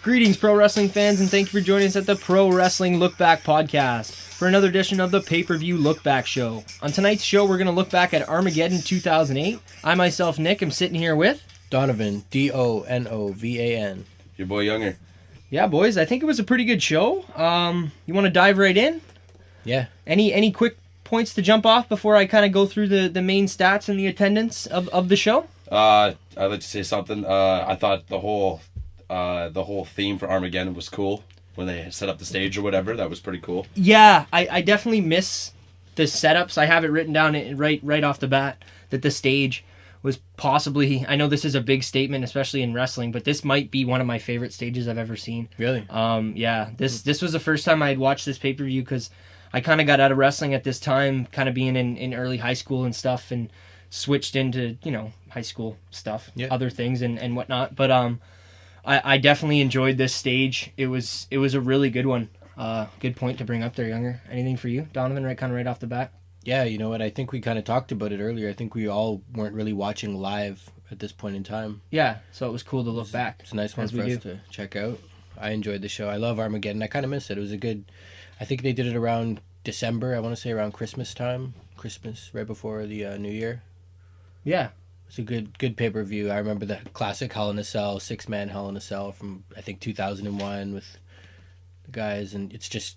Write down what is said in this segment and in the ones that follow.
Greetings, Pro Wrestling fans, and thank you for joining us at the Pro Wrestling LookBack Podcast for another edition of the Pay-Per-View Look-Back Show. On tonight's show, we're going to look back at Armageddon 2008. I myself, Nick, am sitting here with... Donovan, Donovan. Your boy Younger. Yeah, boys, I think it was a pretty good show. You want to dive right in? Yeah. Any quick points to jump off before I kind of go through the main stats and the attendance of the show? I'd like to say something. I thought the whole theme for Armageddon was cool when they set up the stage or whatever. That was pretty cool. Yeah, I definitely miss the setups. I have it written down right off the bat that the stage was possibly, I know this is a big statement, especially in wrestling, but this might be one of my favorite stages I've ever seen. Really? Yeah, this was the first time I had watched this pay-per-view because I kind of got out of wrestling at this time, kind of being in early high school and stuff, and switched into, high school stuff, other things and whatnot. But I definitely enjoyed this stage. It was a really good one. Good point to bring up there, Younger. Anything for you, Donovan, right off the bat? Yeah, you know what? I think we kind of talked about it earlier. I think we all weren't really watching live at this point in time. Yeah, so it was cool to look back. It's a nice one for us to check out. I enjoyed the show. I love Armageddon. I kind of missed it. It was a good... I think they did it around December. I want to say around Christmas time. Christmas, right before the New Year. Yeah. It's a good pay-per-view. I remember the classic Hell in a Cell, 6-man Hell in a Cell from, I think, 2001 with the guys. And it's just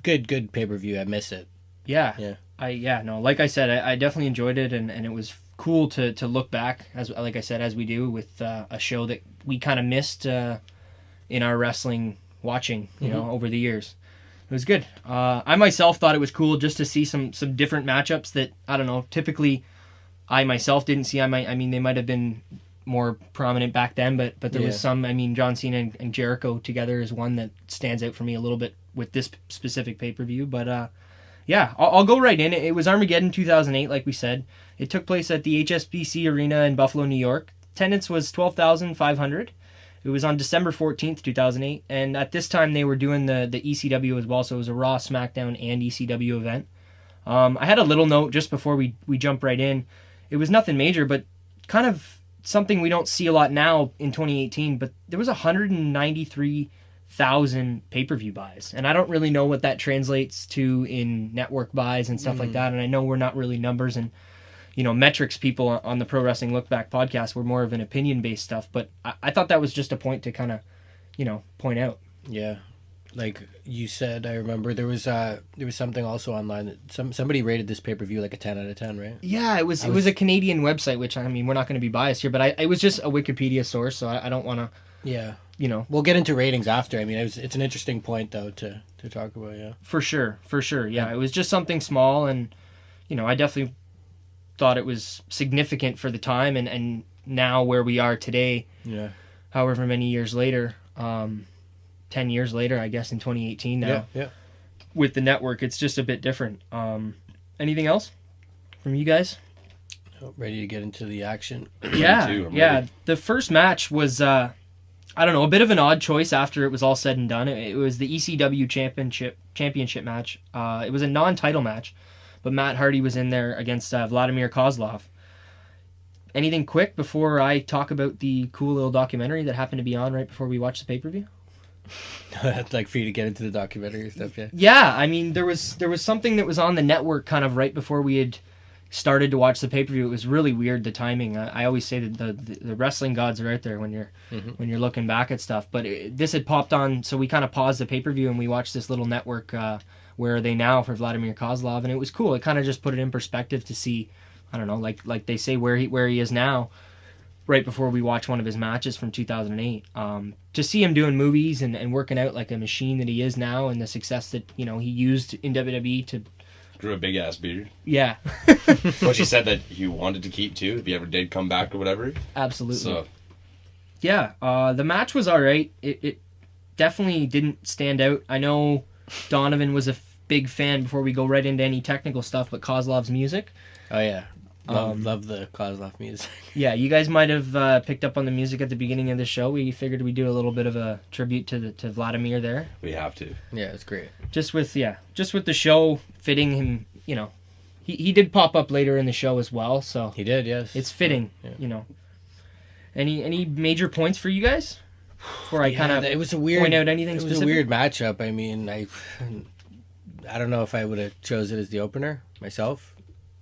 good pay-per-view. I miss it. Yeah. Like I said, I definitely enjoyed it, and it was cool to look back, as we do, with a show that we kind of missed in our wrestling watching, over the years. It was good. I myself thought it was cool just to see some different matchups that, I don't know, typically I myself didn't see. I mean, they might have been more prominent back then, but there was some. I mean, John Cena and Jericho together is one that stands out for me a little bit with this specific pay-per-view, but yeah, I'll go right in. It was Armageddon 2008, like we said. It took place at the HSBC Arena in Buffalo, New York. Attendance was 12,500. It was on December 14th, 2008, and at this time they were doing the ECW as well, so it was a Raw, SmackDown, and ECW event. I had a little note just before we jump right in. It was nothing major, but kind of something we don't see a lot now in 2018, but there was 193,000 pay-per-view buys, and I don't really know what that translates to in network buys and stuff like that, and I know we're not really numbers and metrics people on the Pro Wrestling LookBack Podcast. We're more of an opinion-based stuff, but I thought that was just a point to kind of point out. Yeah, like you said, I remember there was something also online that somebody rated this pay-per-view like a 10 out of 10, right? Yeah, it was a Canadian website, which, I mean, we're not going to be biased here, but it was just a Wikipedia source, so I don't want to... Yeah. We'll get into ratings after. I mean, it's an interesting point, though, to talk about, yeah. For sure, yeah. It was just something small, and, I definitely thought it was significant for the time, and now where we are today, however many years later, 10 years later, I guess, in 2018 now, with the network, it's just a bit different. Anything else from you guys? Ready to get into the action? Yeah. The first match was... a bit of an odd choice after it was all said and done. It was the ECW championship match. It was a non-title match, but Matt Hardy was in there against Vladimir Kozlov. Anything quick before I talk about the cool little documentary that happened to be on right before we watched the pay-per-view? I'd like for you to get into the documentary and stuff, yeah. Yeah, I mean, there was something that was on the network kind of right before we had started to watch the pay-per-view. It was really weird, the timing. I always say that the wrestling gods are out there when you're looking back at stuff, but this had popped on, so we kind of paused the pay-per-view and we watched this little network, Where Are They Now, for Vladimir Kozlov, and it was cool. It kind of just put it in perspective to see, I don't know, like they say where he is now, right before we watch one of his matches from 2008. To see him doing movies and working out like a machine that he is now, and the success that he used in WWE to... Grew a big ass beard. Yeah. Which he said that he wanted to keep too, if he ever did come back or whatever. Absolutely. So. Yeah, the match was alright. It definitely didn't stand out. I know Donovan was a big fan, before we go right into any technical stuff, but Kozlov's music. Oh yeah. Love the Kozlov music. Yeah, you guys might have picked up on the music at the beginning of the show. We figured we'd do a little bit of a tribute to Vladimir there. We have to. Yeah, it's great. Just with the show fitting him, he did pop up later in the show as well, so he did, yes. It's fitting, Any major points for you guys? before I kind of it was a weird point out anything It was specific? a weird matchup. I mean, I don't know if I would have chose it as the opener myself.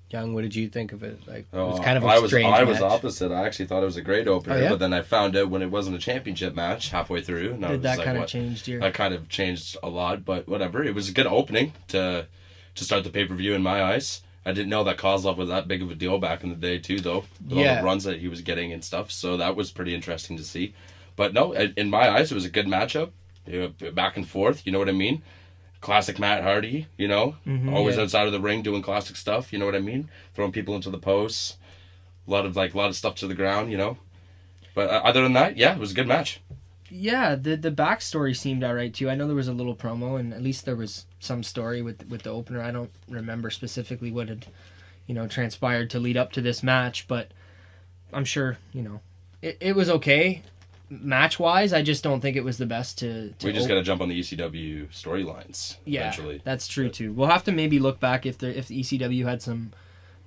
Young, what did you think of it? Like, it was kind of a strange I was match. opposite. I actually thought it was a great opener, Oh, yeah? but then I found out when it wasn't a championship match halfway through. And I was That like, kind of what? changed your... That kind of changed a lot, but whatever. It was a good opening to start the pay-per-view in my eyes. I didn't know that Kozlov was that big of a deal back in the day too, though. With all the runs that he was getting and stuff, so that was pretty interesting to see. But no, in my eyes, it was a good matchup. Back and forth, you know what I mean? Classic Matt Hardy, you know? Always outside of the ring doing classic stuff, you know what I mean? Throwing people into the posts. A lot of stuff to the ground, you know? But other than that, yeah, it was a good match. Yeah, the backstory seemed alright too. I know there was a little promo, and at least there was some story with the opener. I don't remember specifically what had, transpired to lead up to this match, but I'm sure, it was okay. Match-wise, I just don't think it was the best to we just got to jump on the ECW storylines eventually. That's true too. We'll have to maybe look back if the ECW had some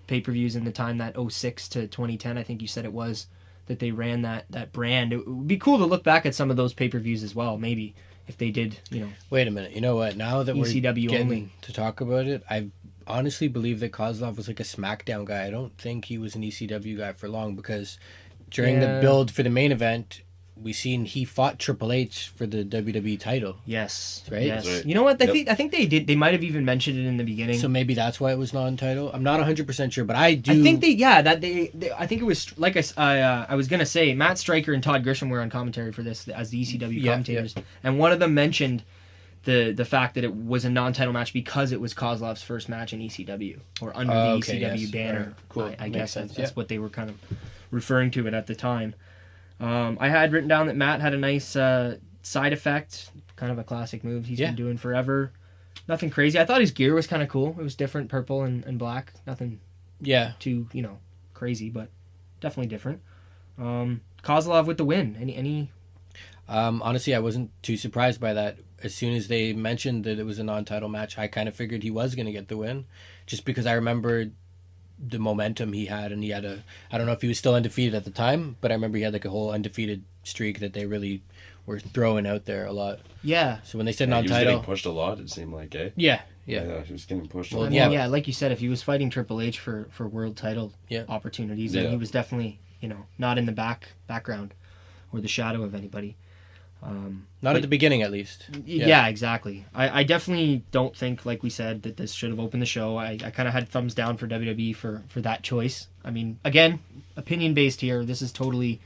pay-per-views in the time that 06 to 2010, I think you said it was, that they ran that brand. It would be cool to look back at some of those pay-per-views as well, maybe, if they did, Wait a minute. You know what? Now that ECW we're getting only to talk about it, I honestly believe that Kozlov was like a SmackDown guy. I don't think he was an ECW guy for long, because during the build for the main event, we seen he fought Triple H for the WWE title. Yes. Right? Yes. That's right. You know what? I think they did. They might have even mentioned it in the beginning. So maybe that's why it was non-title. I'm not 100% sure, but I do. I think I think it was like I was gonna say Matt Stryker and Todd Grisham were on commentary for this as the ECW commentators, and one of them mentioned the fact that it was a non-title match because it was Kozlov's first match in ECW or under the ECW banner. Right. Cool. I guess sense. that's what they were kind of referring to it at the time. I had written down that Matt had a nice side effect, kind of a classic move he's been doing forever. Nothing crazy. I thought his gear was kind of cool. It was different, purple and black. Nothing too, crazy, but definitely different. Kozlov with the win. Any honestly, I wasn't too surprised by that. As soon as they mentioned that it was a non-title match, I kind of figured he was going to get the win, just because I remembered the momentum he had, and he had I don't know if he was still undefeated at the time, but I remember he had like a whole undefeated streak that they really were throwing out there a lot. Yeah. So when they said He was non-title, getting pushed a lot, it seemed like, eh? yeah, He was getting pushed a Well, lot. Yeah, like you said, if he was fighting Triple H for world title opportunities, then he was definitely, not in the background or the shadow of anybody. not at the beginning at least. Yeah, exactly. I definitely don't think, like we said, that this should have opened the show. I kind of had thumbs down for WWE for that choice. I mean, again, opinion based here. This is totally,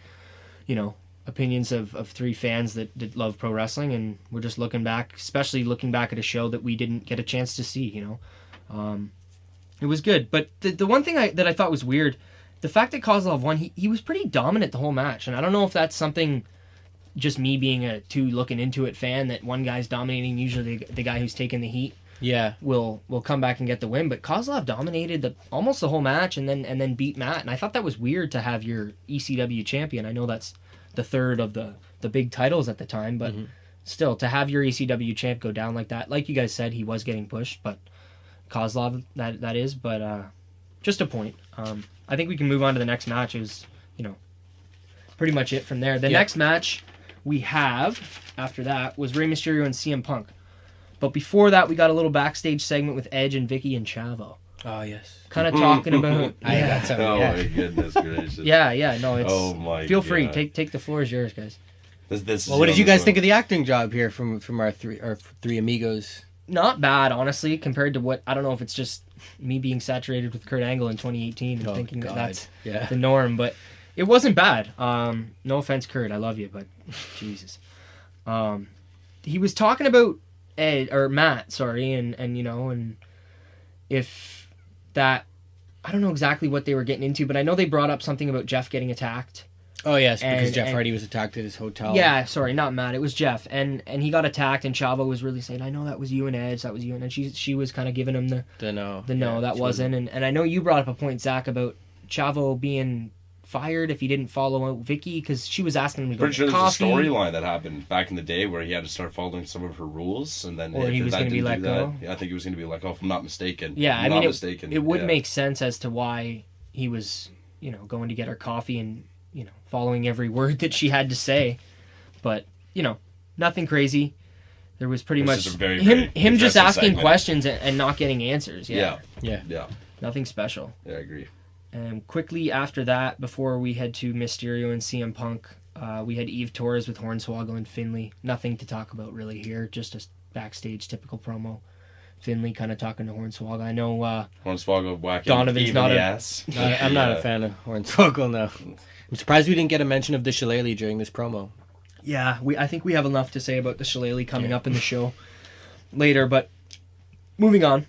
opinions of three fans that love pro wrestling, and we're just looking back, especially looking back at a show that we didn't get a chance to see. It was good, but the one thing that I thought was weird, the fact that Kozlov won, he was pretty dominant the whole match, and I don't know if that's something. Just me being a looking into it fan, that one guy's dominating, usually the guy who's taking the heat will come back and get the win. But Kozlov dominated almost the whole match and then beat Matt. And I thought that was weird to have your ECW champion. I know that's the third of the big titles at the time, but still, to have your ECW champ go down like that, like you guys said, he was getting pushed, but Kozlov, that is. But just a point. I think we can move on to the next match. It was, pretty much it from there. The next match we have, after that, was Rey Mysterio and CM Punk. But before that, we got a little backstage segment with Edge and Vikki and Chavo. Oh, yes. Kind of talking about... I got something. Oh, my goodness gracious. Yeah, no, it's... Oh, my Feel free. God. Take the floor is yours, guys. This Well, what did you guys think of the acting job here from our three amigos? Not bad, honestly, compared to what... I don't know if it's just me being saturated with Kurt Angle in 2018 and thinking that's the norm, but... It wasn't bad. No offense, Kurt. I love you, but Jesus. He was talking about Matt, and if that, I don't know exactly what they were getting into, but I know they brought up something about Jeff getting attacked. Oh yes, because Jeff Hardy was attacked at his hotel. Yeah, sorry, not Matt. It was Jeff, and he got attacked, and Chavo was really saying, "I know that was you and Edge, that was you," and she was kind of giving him the no, that wasn't. And I know you brought up a point, Zach, about Chavo being fired if he didn't follow out Vikki, because she was asking him to go Pretty sure get there's a coffee. storyline that happened back in the day where he had to start following some of her rules, and then Or he if was that gonna be didn't let do that, go? yeah, I think he was going to be let go, if I'm not mistaken. Yeah, I'm I not mean, mistaken. it would Yeah. make sense as to why he was, going to get her coffee and, following every word that she had to say. But nothing crazy. There was pretty much just a very, him very just interesting asking segment. questions and not getting answers. Yeah. Yeah. Nothing special. Yeah, I agree. And quickly after that, before we head to Mysterio and CM Punk, we had Eve Torres with Hornswoggle and Finlay. Nothing to talk about really here. Just a backstage typical promo. Finlay kind of talking to Hornswoggle. I know Hornswoggle whacking Donovan's Eve not in the a- ass. I'm not a fan of Hornswoggle, no. I'm surprised we didn't get a mention of the Shillelagh during this promo. Yeah, I think we have enough to say about the Shillelagh coming up in the show later. But moving on,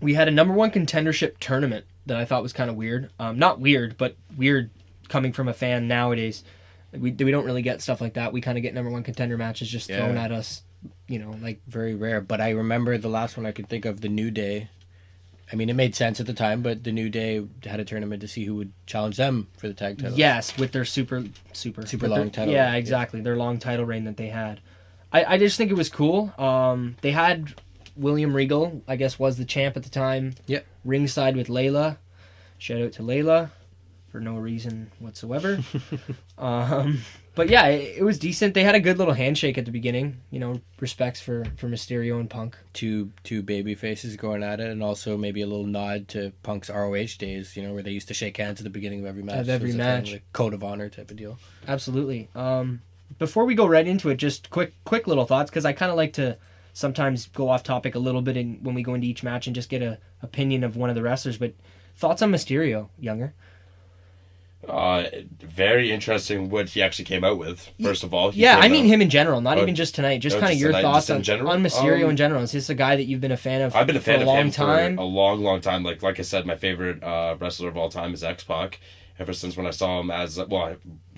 we had a number one contendership tournament that I thought was kind of weird. Not weird, but weird coming from a fan nowadays. We don't really get stuff like that. We kind of get number one contender matches just thrown at us, like Very rare. But I remember the last one I could think of, the New Day. I mean, it made sense at the time, but the New Day had a tournament to see who would challenge them for the tag titles. yes, with their super long title Yeah, reign, exactly. Their long title reign that they had. I just think it was cool. They had William Regal, I guess, was the champ at the time. Yep. Ringside with Layla. Shout out to Layla for no reason whatsoever. But yeah, it was decent. They had a good little handshake at the beginning. Respects for Mysterio and Punk. Two baby faces going at it, and also maybe a little nod to Punk's ROH days, where they used to shake hands at the beginning of every match. Of every It was a match. thing, like code of honor type of deal. Absolutely. Before we go right into it, just quick little thoughts, because I kind of like to sometimes go off topic a little bit when we go into each match and just get a opinion of one of the wrestlers. But thoughts on Mysterio, Younger? Very interesting what he actually came out with. First of all, I mean him in general, not even just tonight. Just kind of just your tonight, thoughts just in on general? Mysterio in general. Is this a guy that you've been a fan of? I've been a fan for of a long him time. for a long time. Like I said, my favorite wrestler of all time is X-Pac. Ever since when I saw him as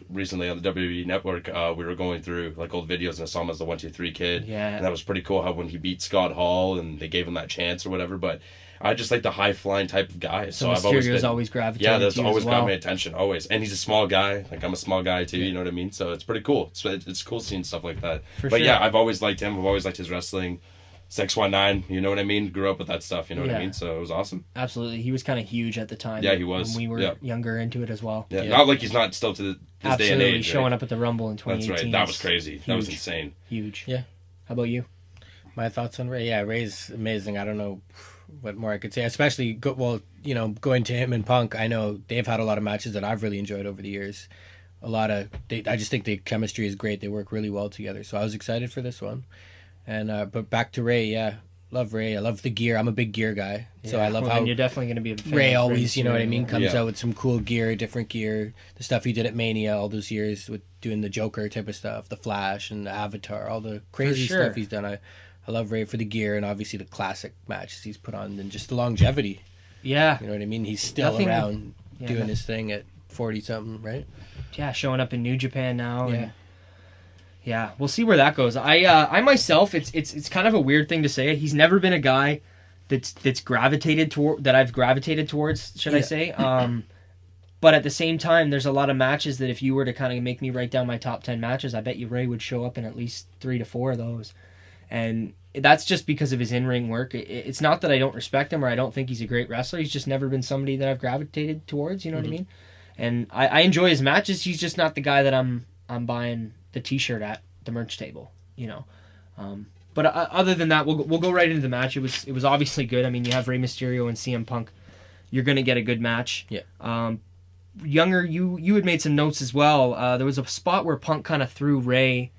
recently on the WWE Network, we were going through like old videos and I saw him as the 1-2-3 kid. Yeah. And that was pretty cool how when he beat Scott Hall and they gave him that chance or whatever. But I just like the high flying type of guy. So I've always gravitated. Yeah, that's to you always as well. got my attention. Always. And he's a small guy. Like I'm a small guy too. You know what I mean? So it's pretty cool. It's cool seeing stuff like that. For but sure. yeah, I've always liked him. I've always liked his wrestling. 619, you know what I mean? Grew up with that stuff, you know what I mean? So it was awesome. Absolutely, he was kind of huge at the time. Yeah, he was. When we were younger into it as well. Yeah, not like he's not still to this Absolutely, day and age. showing right? up at the Rumble in 2018. That's right. That was crazy. Huge. That was insane. Huge. Yeah. How about you? My thoughts on Ray? Yeah, Ray's amazing. I don't know what more I could say. Especially, going to him and Punk, I know they've had a lot of matches that I've really enjoyed over the years. I just think the chemistry is great. They work really well together. So I was excited for this one. And but back to Ray, yeah. Love Ray. I love the gear. I'm a big gear guy. So I love how you're definitely going to be a fan Ray of always, Mysterio. what I mean, comes out with some cool gear, different gear. The stuff he did at Mania all those years with doing the Joker type of stuff, the Flash and the Avatar, all the crazy stuff he's done. I love Ray for the gear and obviously the classic matches he's put on and just the longevity. Yeah. You know what I mean? He's still around doing his thing at 40-something, right? Yeah, showing up in New Japan now. Yeah. And yeah, we'll see where that goes. I myself, it's kind of a weird thing to say. He's never been a guy that's gravitated toward that I've gravitated towards, should I say? But at the same time, there's a lot of matches that if you were to kind of make me write down my top 10 matches, I bet you Ray would show up in at least 3 to 4 of those. And that's just because of his in-ring work. It's not that I don't respect him or I don't think he's a great wrestler. He's just never been somebody that I've gravitated towards. You know what I mean? And I enjoy his matches. He's just not the guy that I'm buying the T-shirt at the merch table, But other than that, we'll go right into the match. It was obviously good. I mean, you have Rey Mysterio and CM Punk. You're gonna get a good match. Yeah. Younger, you had made some notes as well. There was a spot where Punk kind of threw Rey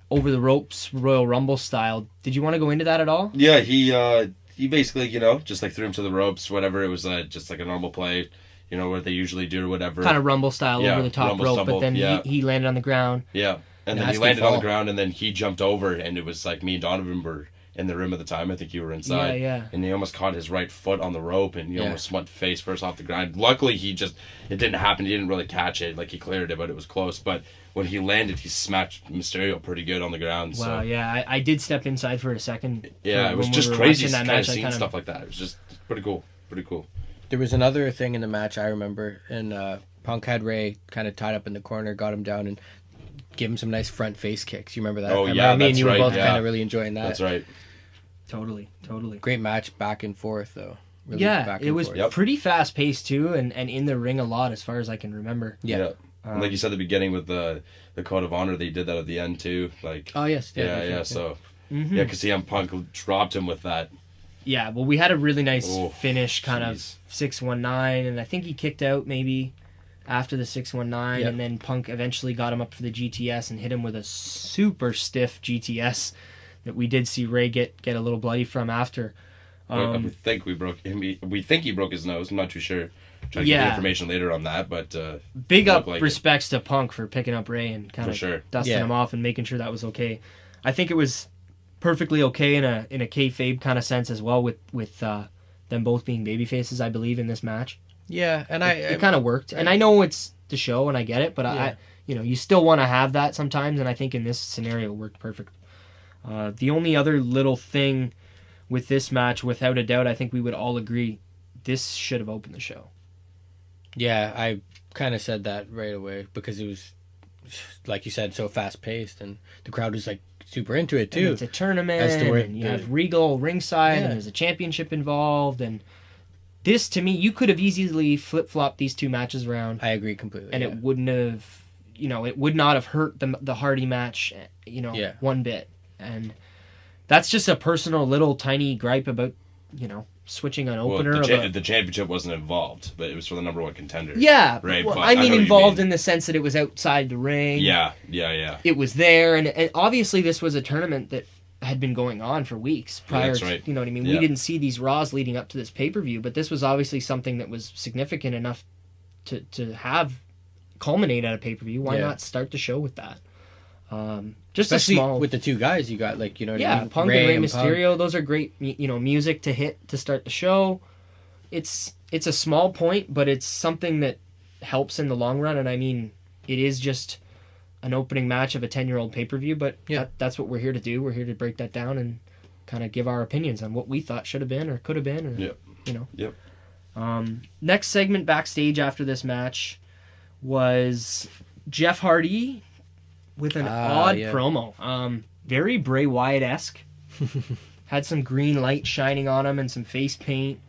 over the ropes, Royal Rumble style. Did you want to go into that at all? Yeah, he basically, just like threw him to the ropes, whatever. It was just like a normal play, what they usually do or whatever. Kind of Rumble style over the top Rumble rope, stumble, but then he landed on the ground. Yeah. And then he landed on the ground, and then he jumped over, and it was like me and Donovan were in the room at the time. I think you were inside. Yeah. And he almost caught his right foot on the rope, and he almost went face first off the ground. Luckily, it didn't happen. He didn't really catch it. Like, he cleared it, but it was close. But when he landed, he smacked Mysterio pretty good on the ground. Wow, so. yeah. I did step inside for a second. Yeah, it was just crazy kind of seeing stuff like that. It was just pretty cool. Pretty cool. There was another thing in the match I remember, and Punk had Ray kind of tied up in the corner, got him down, and give him some nice front face kicks. You remember that? Oh, yeah, me and you were both yeah. kind of really enjoying that. That's right. Totally. Great match, back and forth, though. Really yeah, back it and was forth. pretty fast paced too, and in the ring a lot as far as I can remember. Yeah. And like you said at the beginning with the Code of Honor, they did that at the end too. Like, oh yes, yeah. So yeah, because CM Punk dropped him with that. Yeah, well, we had a really nice finish, kind of 619, and I think he kicked out maybe after the 619, and then Punk eventually got him up for the GTS and hit him with a super stiff GTS that we did see Ray get a little bloody from after. We think we broke him. We think he broke his nose. I'm not too sure. Trying to get the information later on that, but big up respects to Punk for picking up Ray and kind of dusting him off and making sure that was okay. I think it was perfectly okay in a kayfabe kind of sense as well with them both being baby faces, I believe, in this match. Yeah, and it kind of worked. And I know it's the show and I get it, but I you still want to have that sometimes, and I think in this scenario it worked perfect. The only other little thing with this match, without a doubt, I think we would all agree, this should have opened the show. Yeah, I kind of said that right away because it was, like you said, so fast paced, and the crowd was like super into it too. And it's a tournament, and you have Regal ringside, and there's a championship involved, and this, to me, you could have easily flip-flopped these two matches around. I agree completely. And it wouldn't have, it would not have hurt the Hardy match, one bit. And that's just a personal little tiny gripe about, switching an opener. Well, the championship wasn't involved, but it was for the number one contender. Yeah. Right. Well, I mean involved in the sense that it was outside the ring. Yeah. It was there, and obviously this was a tournament that had been going on for weeks prior to, you know what I mean? Yeah. We didn't see these Raws leading up to this pay-per-view, but this was obviously something that was significant enough to have culminate at a pay-per-view. Why not start the show with that? Just especially a small, with the two guys you got, like, what I mean? Punk and Rey Mysterio. Those are great, music to hit to start the show. It's a small point, but it's something that helps in the long run. And I mean, it is just an opening match of a 10-year-old pay-per-view, but that's what we're here to do. We're here to break that down and kind of give our opinions on what we thought should have been or could have been, or Yep. Next segment backstage after this match was Jeff Hardy with an odd promo. Very Bray Wyatt-esque. Had some green light shining on him and some face paint.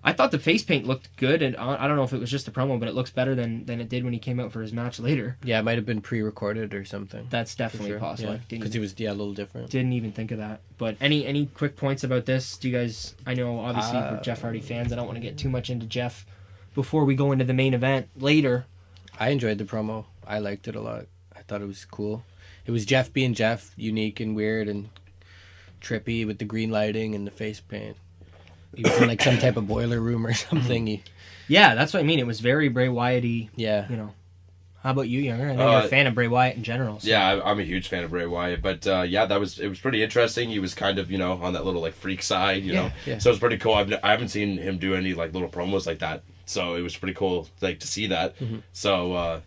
I thought the face paint looked good, and I don't know if it was just the promo, but it looks better than it did when he came out for his match later. Yeah, it might have been pre-recorded or something. That's definitely possible. Because he was a little different. Didn't even think of that. But any quick points about this? Do you guys? I know obviously we're Jeff Hardy fans. I don't want to get too much into Jeff before we go into the main event later. I enjoyed the promo. I liked it a lot. I thought it was cool. It was Jeff being Jeff, unique and weird and trippy with the green lighting and the face paint. He was in like some type of boiler room or something. Yeah, that's what I mean. It was very Bray Wyatt-y. Yeah. How about you, Younger? I know you're a fan of Bray Wyatt in general. So. Yeah, I'm a huge fan of Bray Wyatt. But it was pretty interesting. He was kind of, on that little like freak side, Yeah. So it was pretty cool. I haven't seen him do any like little promos like that. So it was pretty cool to see that. Mm-hmm. So,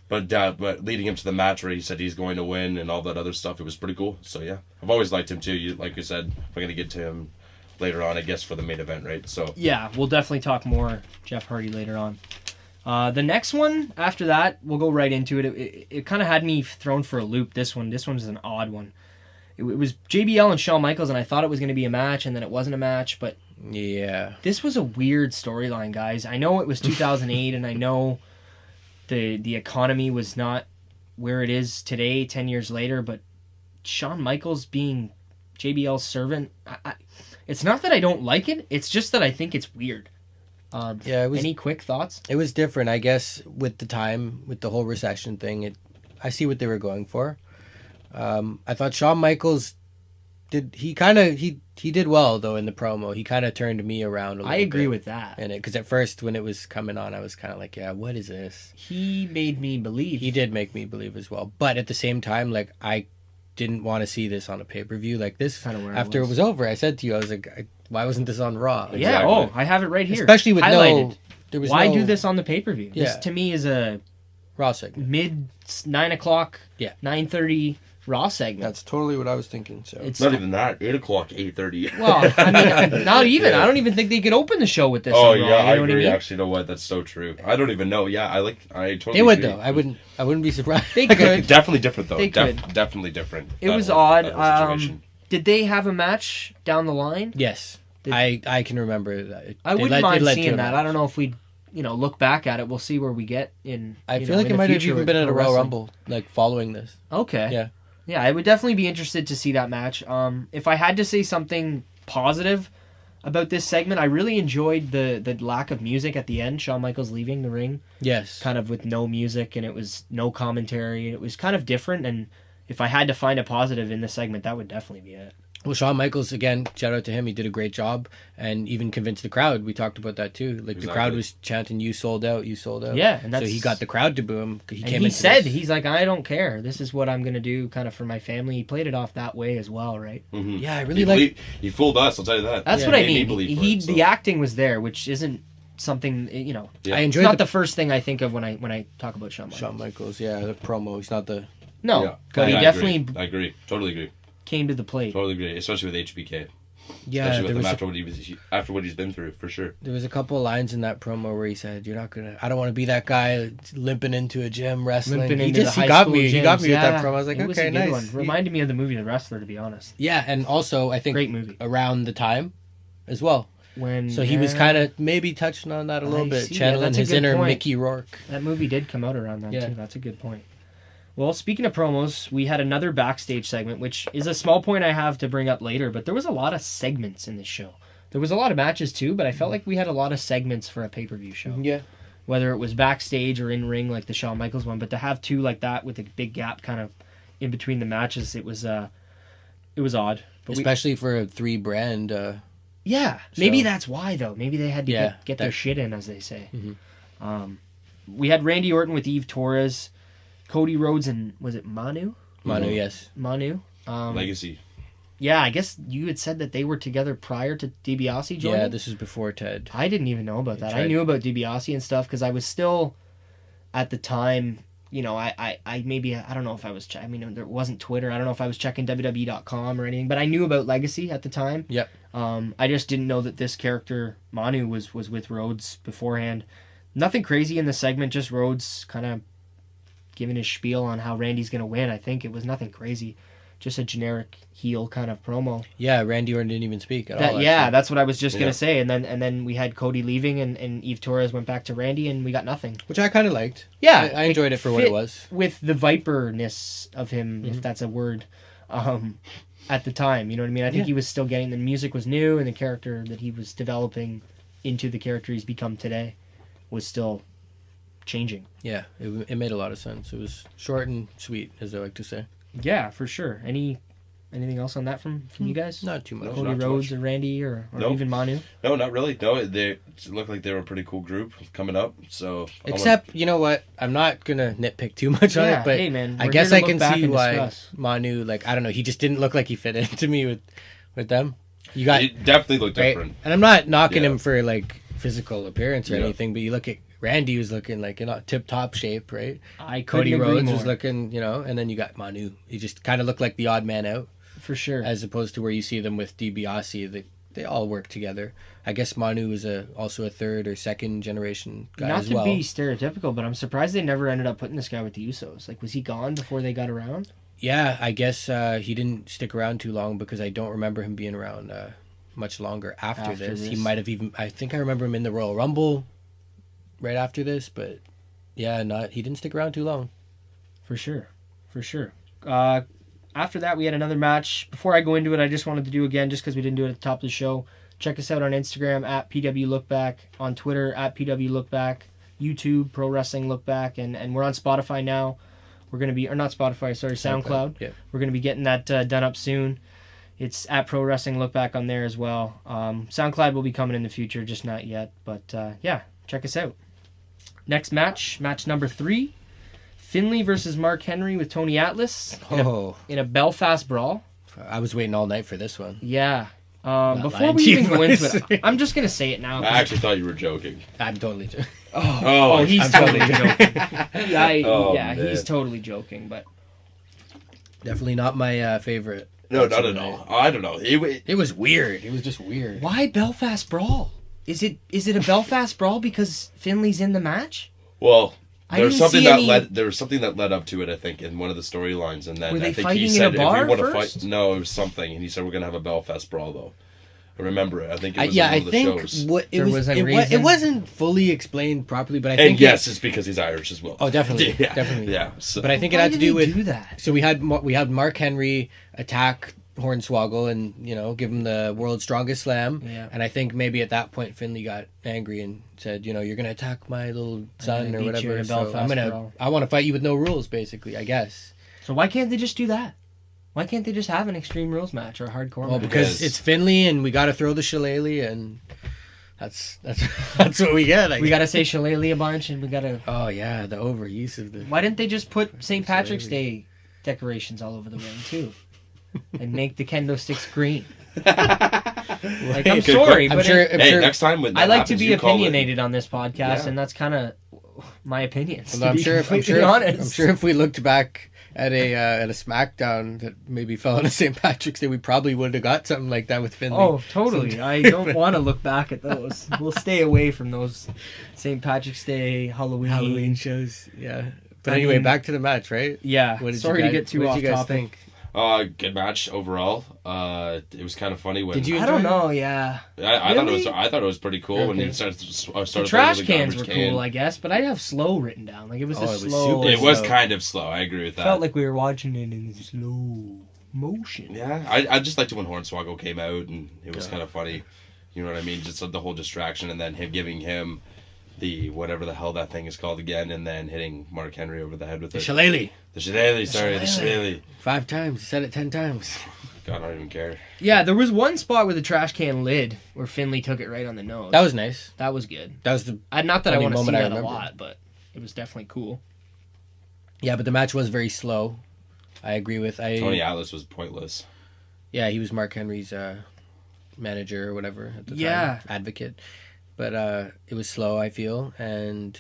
but leading him to the match where he said he's going to win and all that other stuff, it was pretty cool. So yeah, I've always liked him too. Like you said, we're going to get to him later on, I guess, for the main event, right? So yeah, we'll definitely talk more Jeff Hardy later on. The next one after that, we'll go right into it. It kind of had me thrown for a loop. This one's an odd one. It was JBL and Shawn Michaels, and I thought it was going to be a match, and then it wasn't a match. But yeah, this was a weird storyline, guys. I know it was 2008, and I know the economy was not where it is today, 10 years later. But Shawn Michaels being JBL's servant, it's not that I don't like it. It's just that I think it's weird. Any quick thoughts? It was different, I guess, with the time, with the whole recession thing. I see what they were going for. I thought Shawn Michaels did well though in the promo. He kind of turned me around a little bit. I agree with that. Because at first when it was coming on, I was kind of like, yeah, what is this? He made me believe. He did make me believe as well. But at the same time, like, I didn't want to see this on a pay-per-view like this. Kind of where after it was over, I said to you, I was like, why wasn't this on Raw? Exactly. Yeah, I have it right here. Especially with highlighted. Why do this on the pay-per-view? Yeah. This to me is a Raw segment. Mid 9 o'clock, 9:30 Raw segment. That's totally what I was thinking. So it's not even that. 8 o'clock, 8:30. Well, I mean, not even. Yeah. I don't even think they could open the show with this. Oh yeah, I agree. Actually, you know what? That's so true. I don't even know. Yeah, I totally. They would though. I wouldn't be surprised. They could. Definitely different though. They could. Definitely different. It was odd. Did they have a match down the line? Yes. I can remember that. I wouldn't mind seeing that. I don't know if we'd look back at it. We'll see where we get in. I feel like it might have even been at a Royal Rumble, like following this. Okay. Yeah, I would definitely be interested to see that match. If I had to say something positive about this segment, I really enjoyed the lack of music at the end. Shawn Michaels leaving the ring. Yes. Kind of with no music, and it was no commentary. It was kind of different, and if I had to find a positive in this segment, that would definitely be it. Well, Shawn Michaels, again, shout out to him. He did a great job and even convinced the crowd. We talked about that too. Like, the crowd was chanting, "You sold out, you sold out." Yeah. And so he got the crowd to boo him. He's like, "I don't care. This is what I'm going to do kind of for my family." He played it off that way as well, right? Mm-hmm. Yeah, I really he fooled us, I'll tell you that. That's what I mean. The acting was there, which isn't something, I enjoyed it's not the first thing I think of when I talk about Shawn Michaels. Shawn Michaels, the promo. He's not the... No, but he definitely... I agree. Totally agree. Came to the plate. Totally agree, especially with HBK. Yeah, especially with him after what he's been through, for sure. There was a couple of lines in that promo where he said, I don't want to be that guy limping into a gym wrestling. He got me with that promo. I was like, okay, nice. One. Reminded me of the movie The Wrestler, to be honest. Yeah, and also, I think, great movie. Around the time as well. So he was kind of maybe touching on that a little bit, channeling his inner Mickey Rourke. That movie did come out around that, too. That's a good point. Well, speaking of promos, we had another backstage segment, which is a small point I have to bring up later, but there was a lot of segments in this show. There was a lot of matches, too, but I felt like we had a lot of segments for a pay-per-view show. Yeah. Whether it was backstage or in-ring, like the Shawn Michaels one, but to have two like that with a big gap kind of in between the matches, it was odd. But especially for a 3-brand... yeah, maybe that's why, though. Maybe they had to get their shit in, as they say. Mm-hmm. We had Randy Orton with Eve Torres, Cody Rhodes, and was it Manu? Manu, yes. Manu. Legacy. Yeah, I guess you had said that they were together prior to DiBiase joining. Yeah, this was before Ted. I didn't even know about that. I knew about DiBiase and stuff because I was still, at the time, I don't know if I was, there wasn't Twitter. I don't know if I was checking WWE.com or anything, but I knew about Legacy at the time. Yep. I just didn't know that this character, Manu, was with Rhodes beforehand. Nothing crazy in the segment, just Rhodes kind of giving his spiel on how Randy's going to win. I think it was nothing crazy. Just a generic heel kind of promo. Yeah, Randy Orton didn't even speak at all. Yeah, that's what I was just going to say. And then we had Cody leaving and Eve Torres went back to Randy and we got nothing. Which I kind of liked. Yeah. I enjoyed it for what it was. With the Viper-ness of him, if that's a word, at the time. You know what I mean? I think he was still getting, the music was new and the character that he was developing into the character he's become today was still changing. Yeah, it made a lot of sense. It was short and sweet, as I like to say. Yeah, for sure. Anything else on that from you guys? Not too much. Cody Rhodes or Randy or even Manu? No, not really. No, they looked like they were a pretty cool group coming up. So except, you know what? I'm not going to nitpick too much on it, but hey, man, I guess I can see why Manu, I don't know, he just didn't look like he fit into me with them. He definitely looked different. And I'm not knocking him for, physical appearance or anything, but you look at Randy was looking in a tip-top shape, right? Cody Rhodes was looking, and then you got Manu. He just kind of looked like the odd man out. For sure. As opposed to where you see them with DiBiase, they all work together. I guess Manu is also a third or second generation guy as well. Not to be stereotypical, but I'm surprised they never ended up putting this guy with the Usos. Was he gone before they got around? Yeah, I guess he didn't stick around too long because I don't remember him being around much longer after this. He might have even... I think I remember him in the Royal Rumble right after this, but yeah, he didn't stick around too long. For sure. After that, we had another match. Before I go into it, I just wanted to do again, just because we didn't do it at the top of the show. Check us out on Instagram at PWLookBack, on Twitter at PWLookBack, YouTube Pro Wrestling LookBack, and we're on Spotify now. We're going to be, or not Spotify, sorry, SoundCloud. Yeah. We're going to be getting that done up soon. It's at Pro Wrestling LookBack on there as well. SoundCloud will be coming in the future, just not yet. But yeah, check us out. Next match number 3. Finlay versus Mark Henry with Tony Atlas in a Belfast Brawl. I was waiting all night for this one. Yeah. Before we even go into it, I'm just going to say it now. I actually thought you were joking. I'm totally joking. Oh, he's totally joking. He's totally joking, but... Definitely not my favorite. No, not at all. I don't know. It was weird. It was just weird. Why Belfast Brawl? Is it a Belfast Brawl because Finlay's in the match? Well, there was something that led up to it, I think, in one of the storylines, and then were they I think fighting he said in a bar if we want to first? fight, no, it was something, and he said we're gonna have a Belfast Brawl though. I remember it. I think it was yeah, one I of the think shows. it wasn't fully explained properly, but I And think yes, it's because he's Irish as well. Oh, definitely, Yeah. definitely. Yeah. So. But I think it Why had to did do he with do that? So we had Mark Henry attack Hornswoggle and give him the world's strongest slam. Yeah. And I think maybe at that point Finlay got angry and said, you're gonna attack my little son gonna or beat you whatever. in a So Belfast I want to fight you with no rules, basically. I guess. So why can't they just do that? Why can't they just have an Extreme Rules match or a hardcore Well, match? because it's Finlay and we got to throw the shillelagh and that's what we get. We got to say shillelagh a bunch and we got to... Oh, yeah, the overuse of the... Why didn't they just put St. Patrick's Day decorations all over the ring, too? And make the kendo sticks green? Like, I'm sorry, but... Next time when that I like happens, to be you call opinionated on this podcast, Yeah. and that's kind of my opinions, Well, to be completely honest. I'm sure if we looked back at a SmackDown that maybe fell on a St. Patrick's Day, we probably would have got something like that with Finlay. Oh, totally. I don't want to look back at those. We'll stay away from those St. Patrick's Day, Halloween shows. Yeah. But anyway, back to the match, right? Yeah. What did Sorry you to get too what off did you guys topic. think? Good match overall. It was kind of funny when Did you I don't enjoy it? know. Yeah. I thought it was. Really? I thought it was pretty cool when Okay. you started The trash playing with cans garbage were can. cool, I guess, but I have slow written down. Like it was Oh, just it was slow. super It was slow. kind of slow. I agree with that. Felt like we were watching it in slow motion. Yeah, I just liked it when Hornswoggle came out and it was kind of funny. You know what I mean? Just the whole distraction and then him giving him the whatever the hell that thing is called again, and then hitting Mark Henry over the head with The it. shillelagh. The shillelagh. Sorry, the shillelagh. 5 times. You said it 10 times. God, I don't even care. Yeah, there was one spot with the trash can lid where Finlay took it right on the nose. That was nice. That was good. That was the Not that I funny want to see moment I that a remember. lot, but it was definitely cool. Yeah, but the match was very slow. I agree with Tony Atlas was pointless. Yeah, he was Mark Henry's manager or whatever at the Yeah. time, advocate. But it was slow, I feel, and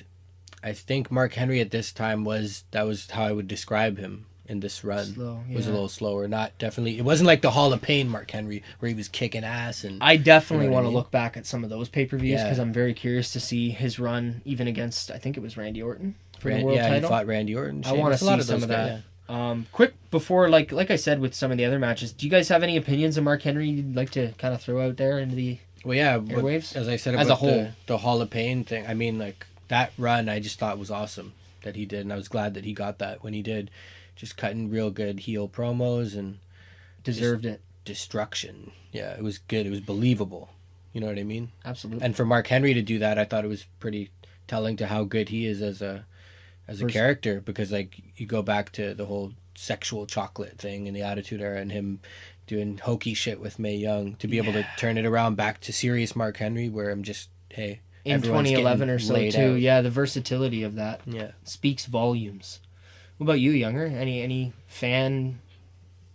I think Mark Henry at this time that was how I would describe him in this run. Slow, It was a yeah. little slower, not definitely. It wasn't like the Hall of Pain Mark Henry where he was kicking ass and. I definitely You know what want I to mean? look back at some of those pay-per-views Yeah. because I'm very curious to see his run even against, I think it was Randy Orton for the world yeah, title. he fought Randy Orton. I want to Sheamus, a lot see some of those that. guys, Quick before, like I said with some of the other matches, do you guys have any opinions of Mark Henry you'd like to kind of throw out there into the... Well, yeah, Airwaves? as I said As about a whole. the Hall of Pain thing, I mean, like, that run I just thought was awesome that he did, and I was glad that he got that when he did. Just cutting real good heel promos and Deserved it. destruction. Yeah, it was good. It was believable. You know what I mean? Absolutely. And for Mark Henry to do that, I thought it was pretty telling to how good he is as a character, because, like, you go back to the whole sexual chocolate thing in the Attitude Era and him doing hokey shit with Mae Young, to be able to turn it around back to serious Mark Henry, where I'm just, hey, in everyone's 2011 or getting so, laid too. out. Yeah, the versatility of that Yeah. speaks volumes. What about you, Younger? Any fan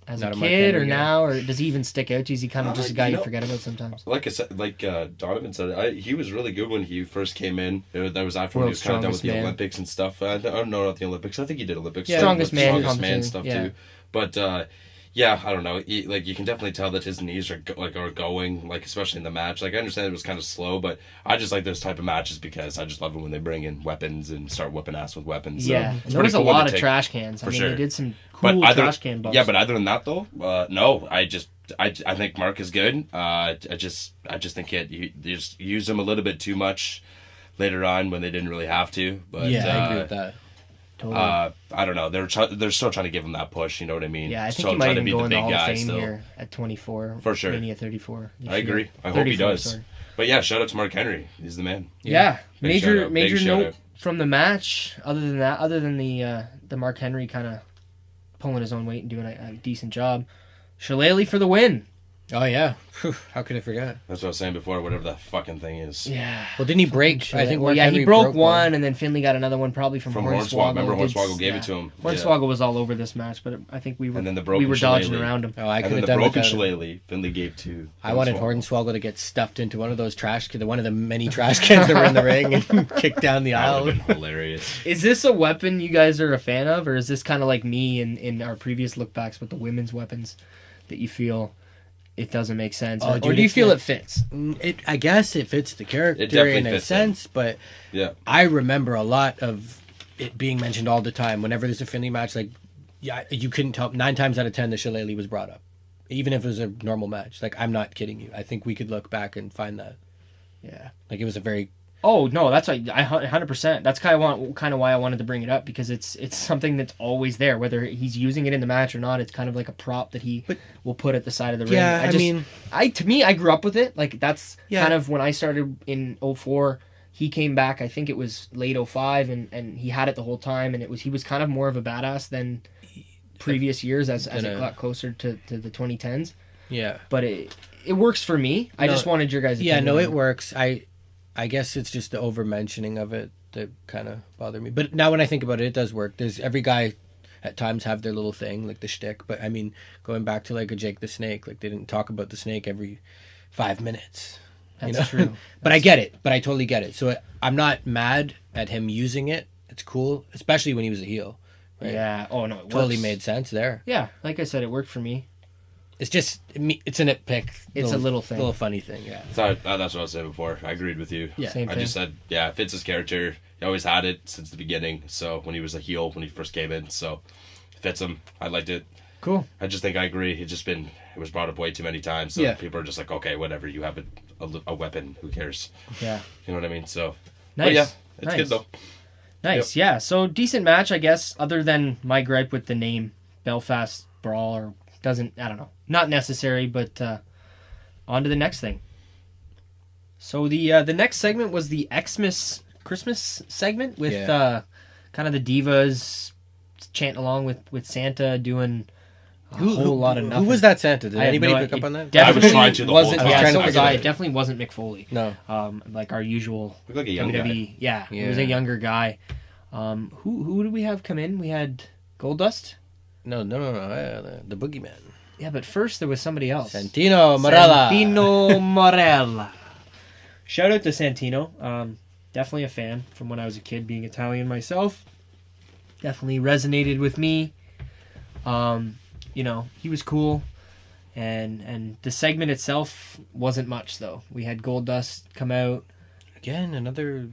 as Not a a Mark kid Henry or guy. now, or does he even stick out to you? Is he kind of just a guy you know- forget about sometimes? Like I said, Donovan said, he was really good when he first came in. That was after when he World's was kind of done with Strongest the Man. Olympics and stuff. I don't know about the Olympics. I think he did Olympics. Yeah, stuff, Strongest but Man Strongest Man competition, stuff yeah. too. But yeah, I don't know. You can definitely tell that his knees are going, like, especially in the match. Like, I understand it was kind of slow, but I just like those type of matches because I just love it when they bring in weapons and start whooping ass with weapons. So Yeah, it's there was pretty a cool lot to of take. trash cans. I For mean, sure. they did some But cool other- trash can bumps. Yeah, but other than that though, no, I think Mark is good. I just think you just use him a little bit too much later on when they didn't really have to. But Yeah, I agree with that. Totally. I don't know. They're still trying to give him that push. You know what I mean? Yeah, I think Still he might trying to even be go the in the big Hall of guy Fame still. here at 24. For sure. Mania 34. I agree. I hope he 34, does. sorry. But yeah, shout out to Mark Henry. He's the man. Yeah, Big shout out. major Big shout note out. from the match. Other than the Mark Henry kind of pulling his own weight and doing a decent job. Shillelagh for the win. Oh, yeah. Whew, how could I forget? That's what I was saying before. Whatever that fucking thing is. Yeah. Well, didn't he break? I think Well, Mark yeah, Henry he broke one, and then Finlay got another one probably from Hornswoggle. Remember Hornswoggle gave it to him. Yeah. Hornswoggle was all over this match, but I think we were And then the broken dodging shillelagh. around him. Oh, I And could then have the done broken without it. shillelagh Finlay gave to I wanted Hornswoggle to get stuffed into one of those one of the many trash cans that were in the ring and kicked down the That aisle. would have been hilarious. Is this a weapon you guys are a fan of, or is this kind of like me in our previous look backs with the women's weapons that you feel it doesn't make sense, Oh, or dude, do you it's feel not- it fits? I guess it fits the character It definitely in a fits sense, but Yeah. I remember a lot of it being mentioned all the time. Whenever there's a Finlay match, like, yeah, you couldn't tell. 9 times out of 10, the shillelagh was brought up Even if it was a normal match. Like, I'm not kidding you. I think we could look back and find that. Yeah. Like, it was a very... Oh, no, that's I 100%. That's kind of why I wanted to bring it up, because it's something that's always there. Whether he's using it in the match or not, it's kind of like a prop that he will put at the side of the ring. Yeah, to me, I grew up with it. Like, that's kind of when I started in 2004. He came back, I think it was late 2005, and he had it the whole time, and he was kind of more of a badass than previous years as it got closer to the 2010s. Yeah. But it works for me. I just wanted your guys' opinion. Yeah, no, it works. I guess it's just the over-mentioning of it that kind of bothered me. But now when I think about it, it does work. There's every guy at times have their little thing, like the shtick. But, I mean, going back to, like, a Jake the Snake, like, they didn't talk about the snake every 5 minutes. That's true. But I get it. But I totally get it. So I'm not mad at him using it. It's cool, especially when he was a heel. Right? Yeah. Oh, no, it totally works. made sense there. Yeah, like I said, it worked for me. It's just, it's a nitpick. It's a little thing. Little funny thing, yeah. So that's what I was saying before. I agreed with you. Yeah. Same I thing. just said, it fits his character. He always had it since the beginning. So when he was a heel, when he first came in, so it fits him. I liked it. Cool. I just think I agree. It was brought up way too many times. So people are just like, okay, whatever. You have a weapon. Who cares? Yeah. You know what I mean? So, Nice. But yeah, it's Nice. good though. Nice, yeah. So decent match, I guess, other than my gripe with the name Belfast Brawl, or I don't know. Not necessary, but on to the next thing. So the next segment was the Xmas Christmas segment with kind of the divas chanting along with Santa doing a whole lot of nothing. Who was that Santa? Did I have anybody no pick idea. up on that? I was trying to the whole wasn't, time. Yeah, trying so to was figure I. it It out. definitely wasn't Mick Foley. No. Like our usual Looked like a young WWE. guy. Yeah, he was a younger guy. Who did we have come in? We had Golddust. No. The Boogeyman. Yeah, but first there was somebody else. Santino Marella. Santino Marella. Shout out to Santino. Definitely a fan from when I was a kid, being Italian myself. Definitely resonated with me. He was cool. And the segment itself wasn't much, though. We had Golddust come out. Again, another...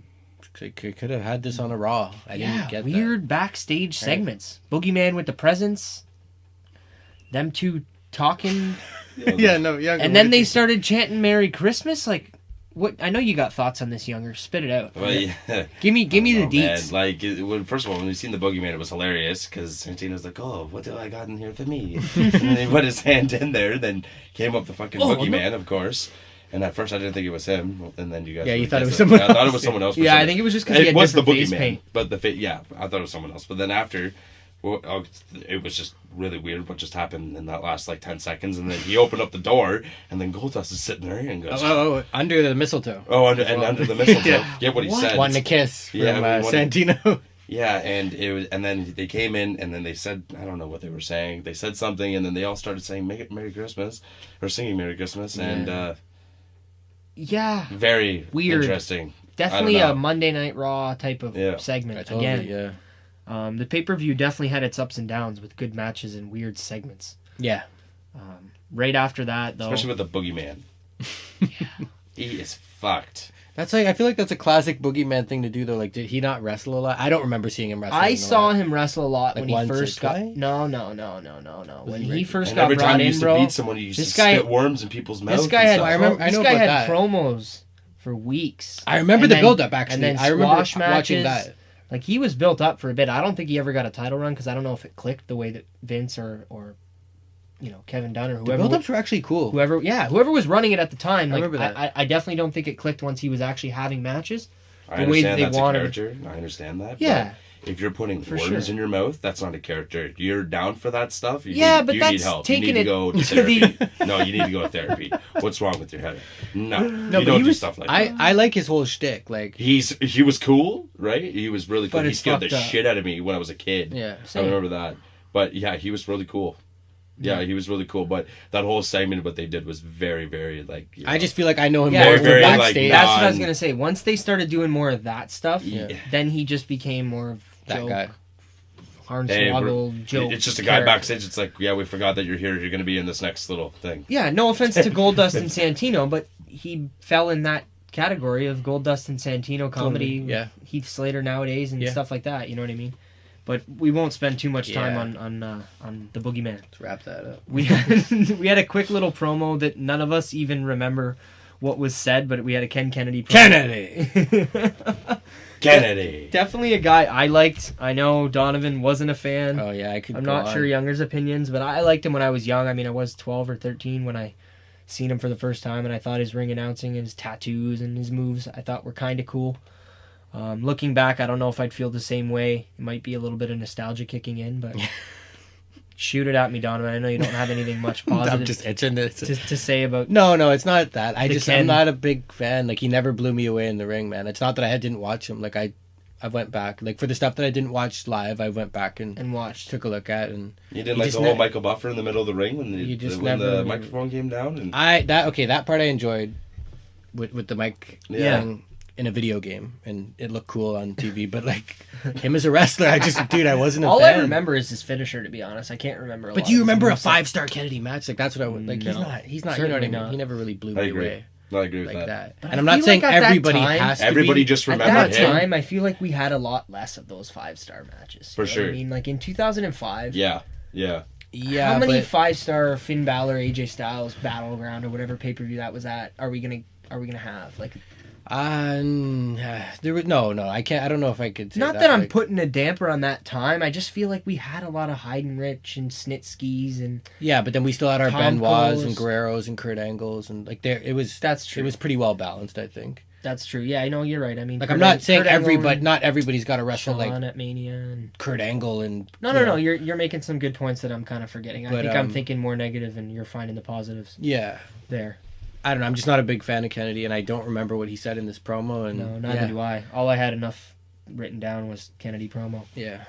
Could have had this on a Raw. I didn't get weird backstage segments. Boogeyman with the presents. Them two talking. And then they started chanting Merry Christmas. Like, what? I know you got thoughts on this, Younger. Spit it out. Well, yeah. Give me the deets. Man. Like, first of all, when we seen the Boogeyman, it was hilarious because Santino's like, "Oh, what do I got in here for me?" And then he put his hand in there. Then came up the fucking Boogeyman, of course. And at first, I didn't think it was him. And then you guys, you thought it was someone else. I thought it was someone else. Yeah, I think it was just because he had was the different face Boogeyman, paint. but I thought it was someone else. But then after. Well, it was just really weird what just happened in that last 10 seconds, and then he opened up the door, and then Golddust is sitting there and goes, under the mistletoe. under the mistletoe. Get what he said. Wanting a kiss from Santino. Yeah, and then they came in, and then they said, I don't know what they were saying. They said something, and then they all started saying Merry Christmas, or singing Merry Christmas, and very weird. Interesting. Definitely a Monday Night Raw type of segment. Again, the pay-per-view definitely had its ups and downs with good matches and weird segments. Yeah. Right after that, though... Especially with the Boogeyman. He is fucked. That's I feel like that's a classic Boogeyman thing to do, though. Like, did he not wrestle a lot? I don't remember seeing him wrestle. I saw him wrestle a lot Like when he once or first got... twice? No. When he first And got every brought time he in, used bro... to beat someone, he used to this guy- spit worms in people's mouths. This guy had, I remember- I know about had that. promos for weeks. I remember And the then- build-up, actually. And then I remember squash watching matches. that. Like, he was built up for a bit. I don't think he ever got a title run, because I don't know if it clicked the way that Vince or Kevin Dunn or The whoever... build-ups were actually cool. Whoever was running it at the time. I Like, remember that. I definitely don't think it clicked once he was actually having matches. I the way understand they that's wanted a character. I understand that. Yeah. But if you're putting For worms sure. in your mouth, that's not a character. You're down for that stuff. You Yeah, need, but you that's need help. taking you need it to go to to therapy. No, you need to go to therapy. What's wrong with your head? No, you but don't he do was- stuff like that. I like his whole shtick. Like, He was cool, right? He was really cool. But He it's scared the fucked up. shit out of me when I was a kid. yeah. I remember that. But yeah, he was really cool. Yeah, he was really cool. But that whole segment, what they did was very, very I just feel like I know him Yeah, more very, from like, backstage. That's what I was going to say. Once they started doing more of that stuff, Yeah. then he just became more of that joke, guy. Hornswoggle, joke. It's just a guy character. backstage. It's like, yeah, we forgot that you're here. You're going to be in this next little thing. Yeah, no offense to Golddust and Santino, but he fell in that category of Golddust and Santino comedy. Yeah. Heath Slater nowadays and Yeah. stuff like that. You know what I mean? But we won't spend too much time on the Boogeyman. Let's wrap that up. We had a quick little promo that none of us even remember what was said, but we had a Ken Kennedy promo. Kennedy. Definitely a guy I liked. I know Donovan wasn't a fan. Oh yeah, I'm not sure Younger's opinions, but I liked him when I was young. I mean, I was 12 or 13 when I seen him for the first time, and I thought his ring announcing and his tattoos and his moves I thought were kind of cool. Looking back, I don't know if I'd feel the same way. It might be a little bit of nostalgia kicking in, but shoot it at me, Donovan. I know you don't have anything much positive I'm just itching to say about. No, it's not that. I'm not a big fan. Like, he never blew me away in the ring, man. It's not that I didn't watch him. Like, I went back. Like, for the stuff that I didn't watch live, I went back and watched. Took a look at. And you didn't like the whole Michael Buffer in the middle of the ring when the microphone came down? And... that part I enjoyed with the mic thing in a video game, and it looked cool on TV, but like him as a wrestler, I wasn't a All fan. I remember is his finisher, to be honest. I can't remember. But do you remember a 5-star Kennedy match? Like, that's what I would like. No. He's not. You know what I mean? He never really blew me away. I agree with like that. And I'm not saying everybody has to everybody be. just remembered at that him. time, I feel like we had a lot less of those 5-star matches. For sure. I mean, like in 2005. Yeah. How many 5-star Finn Balor, AJ Styles Battleground or whatever pay-per-view that was at are we gonna have? Like, there was no. I can't. I don't know if I could. Say not that I'm putting a damper on that time. I just feel like we had a lot of Heidenreich and Snitsky's and but then we still had our Tom Benoits Coles. and Guerreros and Kurt Angles and like there. It was. That's true. It was pretty well balanced, I think. That's true. Yeah, I know you're right. I mean, like, I'm not saying everybody. Not everybody's got to wrestle Shawn like at Mania and Kurt Angle and. No. You're making some good points that I'm kind of forgetting. I But, think I'm thinking more negative, and you're finding the positives. Yeah. There. I don't know. I'm just not a big fan of Kennedy, and I don't remember what he said in this promo. And no, neither do I. All I had enough written down was Kennedy promo. Yeah.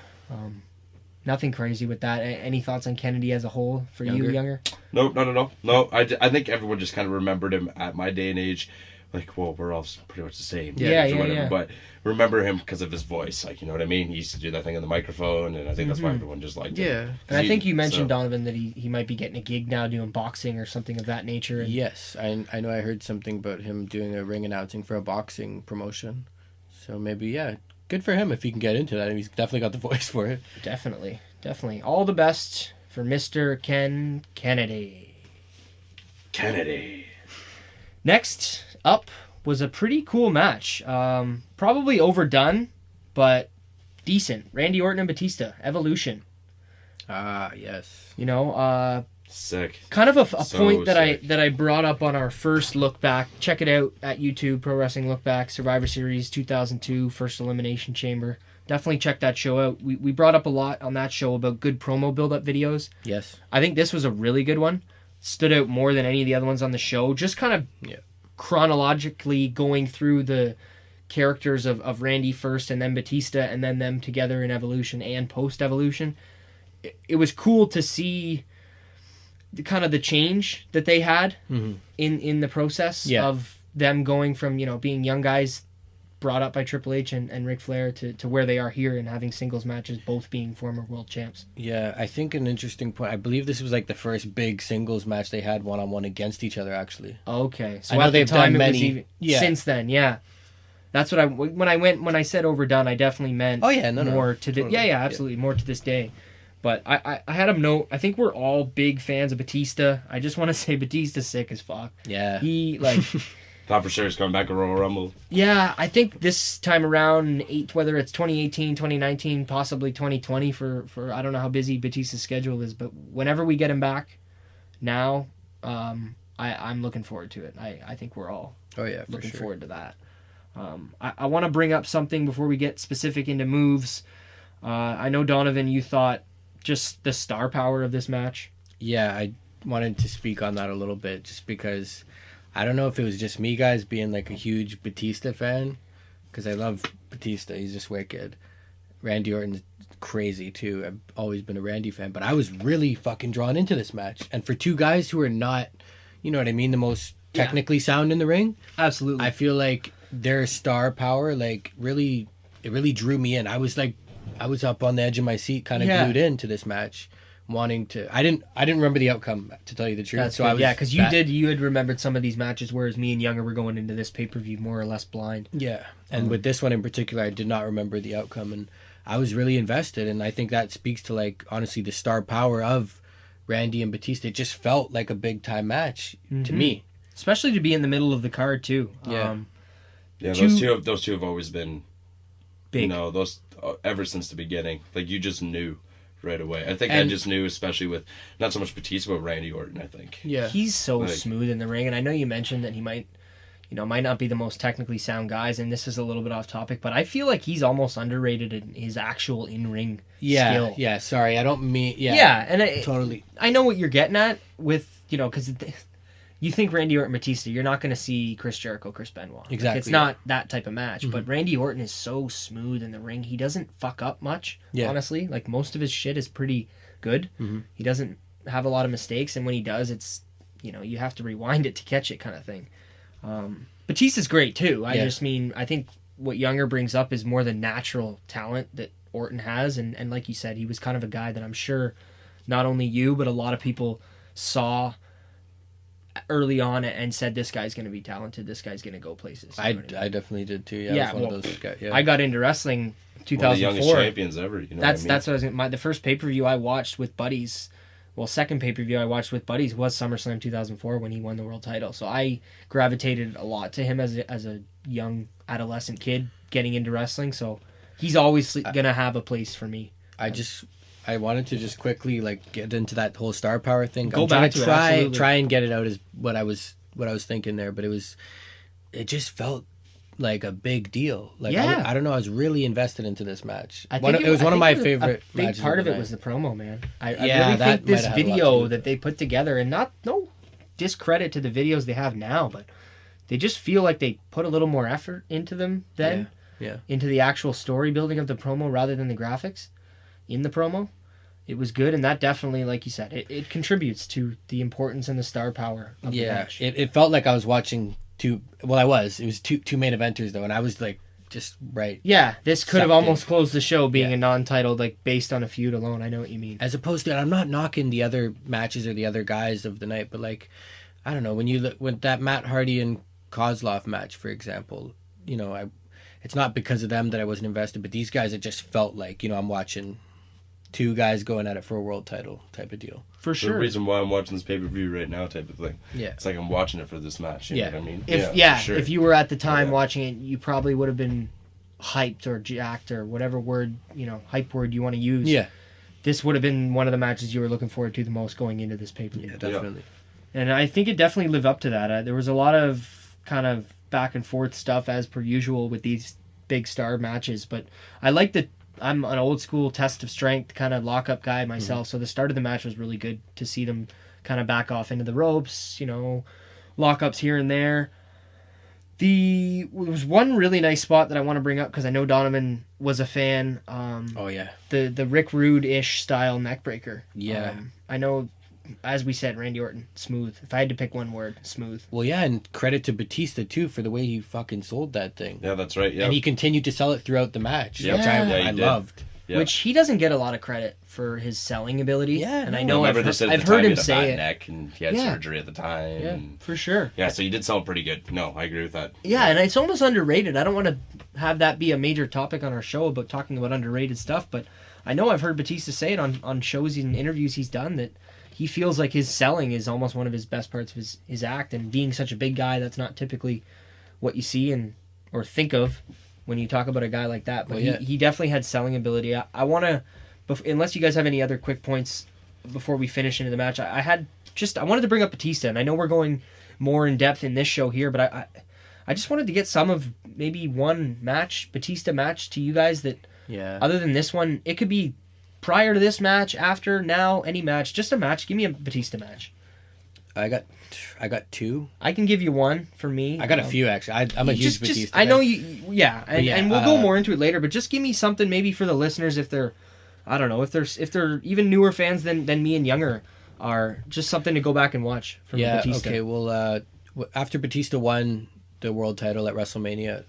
Nothing crazy with that. Any thoughts on Kennedy as a whole for you, Younger? No. I think everyone just kind of remembered him at my day and age. Like, well, we're all pretty much the same. Yeah. But remember him because of his voice. Like, you know what I mean? He used to do that thing on the microphone, and I think that's why everyone just liked him. Yeah. And I think you mentioned, Donovan, that he might be getting a gig now doing boxing or something of that nature. And... Yes. I know I heard something about him doing a ring announcing for a boxing promotion. So maybe, good for him if he can get into that. I mean, he's definitely got the voice for it. Definitely. All the best for Mr. Ken Kennedy. Next up was a pretty cool match. Probably overdone, but decent. Randy Orton and Batista. Evolution. Yes. You know, sick. Kind of a point sick. that I brought up on our first look back. Check it out at YouTube, Pro Wrestling Look Back, Survivor Series 2002, First Elimination Chamber. Definitely check that show out. We brought up a lot on that show about good promo build-up videos. Yes. I think this was a really good one. Stood out more than any of the other ones on the show. Just kind of chronologically going through the characters of Randy first and then Batista and then them together in Evolution and post-Evolution. It was cool to see the change that they had in the process of them going from, being young guys brought up by Triple H and Ric Flair to where they are here and having singles matches, both being former world champs. Yeah, I think an interesting point. I believe this was like the first big singles match they had one-on-one against each other, actually. Okay, so I know at the they've time done it many. was since then, that's what when I said overdone, I definitely meant more to the absolutely more to this day. But I had him note, I think we're all big fans of Batista. I just want to say Batista's sick as fuck. Yeah. He thought for sure he's coming back to Royal Rumble. Yeah, I think this time around, whether it's 2018, 2019, possibly 2020 for I don't know how busy Batista's schedule is, but whenever we get him back now, I'm looking forward to it. I think we're all looking forward to that. I want to bring up something before we get specific into moves. I know, Donovan, you thought just the star power of this match. Yeah, I wanted to speak on that a little bit just because I don't know if it was just me, guys, being like a huge Batista fan, because I love Batista. He's just wicked. Randy Orton's crazy, too. I've always been a Randy fan, but I was really fucking drawn into this match. And for two guys who are not, you know what I mean, the most technically sound in the ring, absolutely, I feel like their star power, really drew me in. I was up on the edge of my seat, kind of glued into this match. Wanting to, I didn't remember the outcome, to tell you the truth. That's so good. Because you had remembered some of these matches, whereas me and Younger were going into this pay-per-view more or less blind. Yeah, and with this one in particular, I did not remember the outcome, and I was really invested, and I think that speaks to, like, honestly, the star power of Randy and Batista. It just felt like a big time match to me, especially to be in the middle of the card too. Yeah, those two have always been big. You know, those ever since the beginning. Like, you just knew right away. I think I just knew, especially with not so much Batista, but Randy Orton. I think. Yeah, he's so smooth in the ring, and I know you mentioned that he might not be the most technically sound guys, and this is a little bit off topic, but I feel like he's almost underrated in his actual in-ring skill. Yeah, sorry, I don't mean... Yeah, and totally. I know what you're getting at with, because you think Randy Orton, Batista, you're not going to see Chris Jericho, Chris Benoit. Exactly. Like, it's not that type of match, but Randy Orton is so smooth in the ring. He doesn't fuck up much, honestly. Like, most of his shit is pretty good. He doesn't have a lot of mistakes, and when he does, it's, you have to rewind it to catch it kind of thing. Batista's great too. I just mean, I think what Younger brings up is more the natural talent that Orton has, and like you said, he was kind of a guy that I'm sure not only you but a lot of people saw early on and said, this guy's going to be talented, this guy's going to go places. I definitely did too. Yeah, one of those guys, I got into wrestling 2004. One of the youngest champions ever. That's what I was. The first pay-per-view I watched with buddies. Well, second pay-per-view I watched with buddies was SummerSlam 2004 when he won the world title. So I gravitated a lot to him as a young adolescent kid getting into wrestling. So he's always going to have a place for me. I wanted to just quickly get into that whole star power thing. Go back to try and get it out as what I was thinking there, but it just felt like a big deal. I don't know. I was really invested into this match. It was one of my favorite matches. Big part of it was the promo, man. I really think this video that they put together, and no discredit to the videos they have now, but they just feel like they put a little more effort into them then, into the actual story building of the promo rather than the graphics in the promo. It was good, and that definitely, like you said, it contributes to the importance and the star power of the match. It felt like I was watching two. Well, it was two main eventers though, and I was just right. Yeah, this could have almost closed the show being a non-titled, based on a feud alone. I know what you mean. As opposed to, and I'm not knocking the other matches or the other guys of the night, but I don't know, when you look with that Matt Hardy and Kozlov match, for example, it's not because of them that I wasn't invested, but these guys, it just felt like I'm watching two guys going at it for a world title type of deal. For sure. The reason why I'm watching this pay-per-view right now type of thing. Yeah. It's like I'm watching it for this match. You know what I mean? If you were at the time watching it, you probably would have been hyped or jacked or whatever word, hype word you want to use. Yeah. This would have been one of the matches you were looking forward to the most going into this pay-per-view. Yeah, definitely. And I think it definitely lived up to that. There was a lot of kind of back and forth stuff as per usual with these big star matches, but I like that. I'm an old school test of strength kind of lock-up guy myself, so the start of the match was really good to see them kind of back off into the ropes, lock-ups here and there. There was one really nice spot that I want to bring up because I know Donovan was a fan. The Rick Rude-ish style neckbreaker. Yeah. I know, as we said, Randy Orton, smooth. If I had to pick one word, smooth. Well, yeah, and credit to Batista, too, for the way he fucking sold that thing. Yeah, that's right, yeah. And he continued to sell it throughout the match, which I loved. Yeah. Which he doesn't get a lot of credit for his selling ability. Yeah, and I know I've heard him say it. Neck and he had surgery at the time. Yeah, and for sure. Yeah, so you did sell pretty good. No, I agree with that. Yeah, and it's almost underrated. I don't want to have that be a major topic on our show about talking about underrated stuff, but I know I've heard Batista say it on shows and interviews he's done that he feels like his selling is almost one of his best parts of his act, and being such a big guy, that's not typically what you see or think of when you talk about a guy like that. But he definitely had selling ability. I want to, unless you guys have any other quick points before we finish into the match, I wanted to bring up Batista, and I know we're going more in depth in this show here, but I just wanted to get some of maybe one Batista match to you guys that, other than this one, it could be prior to this match, after, now, any match, just a match. Give me a Batista match. I got two. I can give you one for me. I got a few, actually. I'm a huge Batista fan. I know you, and we'll go more into it later, but just give me something maybe for the listeners if they're, I don't know, if they're even newer fans than me and Younger are, just something to go back and watch from Batista. Okay, well, after Batista won the world title at WrestleMania,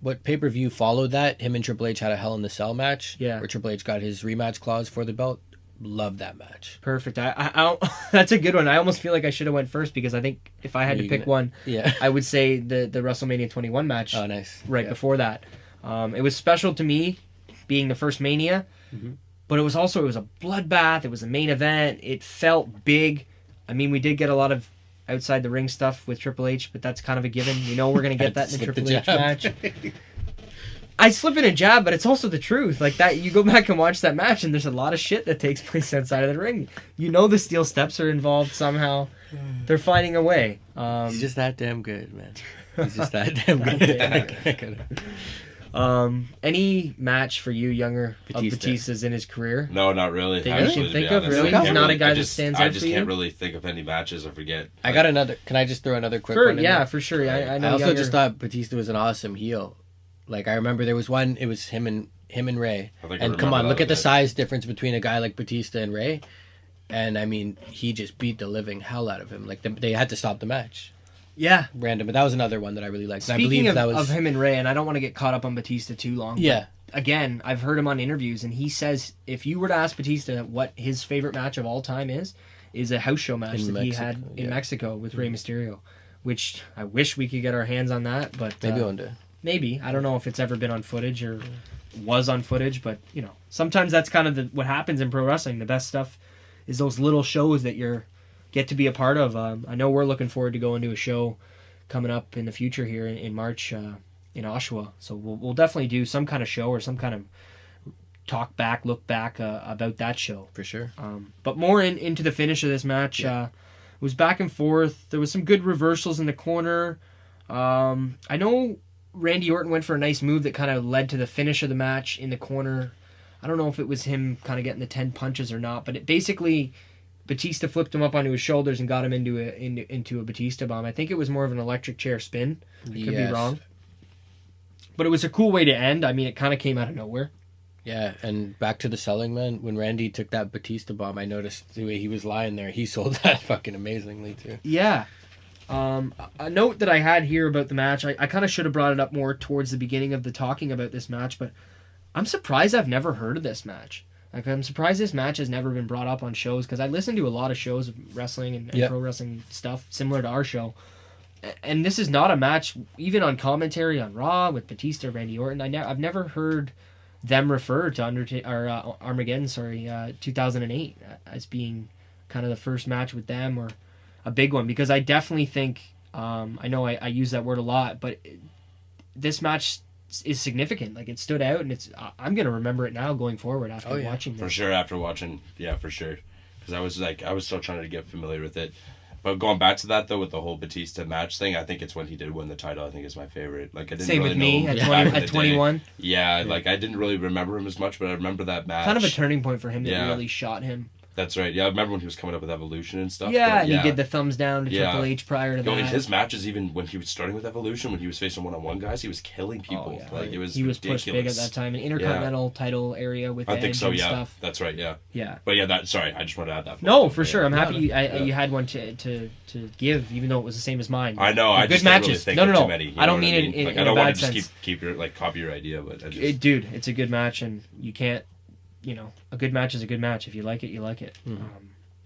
what pay-per-view followed that, him and Triple H had a Hell in the Cell match, where Triple H got his rematch clause for the belt. Love that match. Perfect. I that's a good one. I almost feel like I should have went first because I think if I had to pick one, I would say the WrestleMania 21 match. Oh, nice. Right before that. It was special to me being the first Mania. But it was a bloodbath. It was a main event. It felt big. I mean, we did get a lot of outside the ring stuff with Triple H, but that's kind of a given. We know we're going to get that in the Triple H match. I slip in a jab, but it's also the truth. Like that, you go back and watch that match, and there's a lot of shit that takes place outside of the ring. You know the steel steps are involved somehow. They're finding a way. He's just that damn good, man. He's just that damn good. Any match for you, Younger, of Batista's in his career? No, not really. That you can think of, really? He's not a guy that stands out for you? I just can't really think of any matches. I forget. I got another. Can I just throw another quick one in there? For sure. I know. I also just thought Batista was an awesome heel. Like, I remember there was one, it was him and Ray. And come on, look at the size difference between a guy like Batista and Ray. And, I mean, he just beat the living hell out of him. Like, they had to stop the match. Yeah. Random, but that was another one that I really liked. Speaking of him and Ray, and I don't want to get caught up on Batista too long. Yeah. Again, I've heard him on interviews, and he says if you were to ask Batista what his favorite match of all time is a house show match he had in Mexico with Rey Mysterio, which I wish we could get our hands on that, but maybe one day. Maybe. I don't know if it's ever been on footage or was on footage, but you know, sometimes that's kind of what happens in pro wrestling. The best stuff is those little shows that you get to be a part of. I know we're looking forward to going to a show coming up in the future here in March in Oshawa. So we'll definitely do some kind of show or some kind of look back about that show. For sure. But more into the finish of this match. It was back and forth. There was some good reversals in the corner. I know Randy Orton went for a nice move that kind of led to the finish of the match in the corner. I don't know if it was him kind of getting the 10 punches or not, but it basically Batista flipped him up onto his shoulders and got him into a Batista bomb. I think it was more of an electric chair spin. I could be wrong. But it was a cool way to end. I mean, it kind of came out of nowhere. Yeah, and back to the selling, man. When Randy took that Batista bomb, I noticed the way he was lying there. He sold that fucking amazingly, too. Yeah. A note that I had here about the match, I kind of should have brought it up more towards the beginning of the talking about this match, but I'm surprised I've never heard of this match. Like, I'm surprised this match has never been brought up on shows, because I listen to a lot of shows of wrestling and pro wrestling stuff similar to our show, and this is not a match, even on commentary on Raw with Batista, Randy Orton. I've never heard them refer to Armageddon, 2008 as being kind of the first match with them or a big one, because I definitely think I know I use that word a lot, but this match is significant. Like, it stood out, and I'm gonna remember it now going forward after watching this. For sure, after watching, for sure, because I was still trying to get familiar with it. But going back to that though, with the whole Batista match thing, I think it's when he did win the title. I think is my favorite. Like, I didn't Same really with me know at 21. Yeah, like I didn't really remember him as much, but I remember that match. Kind of a turning point for him that really shot him. That's right. Yeah, I remember when he was coming up with Evolution and stuff. Yeah, and he did the thumbs down to Triple H prior to that. In his matches, even when he was starting with Evolution, when he was facing one-on-one guys, he was killing people. Oh, yeah. Like, it was he was ridiculous. pushed big at that time, an intercontinental title area with Edge so, and stuff. That's right. Yeah. Yeah. But sorry, I just wanted to add that. No, for sure. I'm happy you had one to give, even though it was the same as mine. I know. I good just matches. Don't really think of too many. I don't mean it in I don't a want bad to just sense. keep your copy your idea, but dude, it's a good match, and you can't. A good match is a good match. If you like it, you like it. Mm-hmm.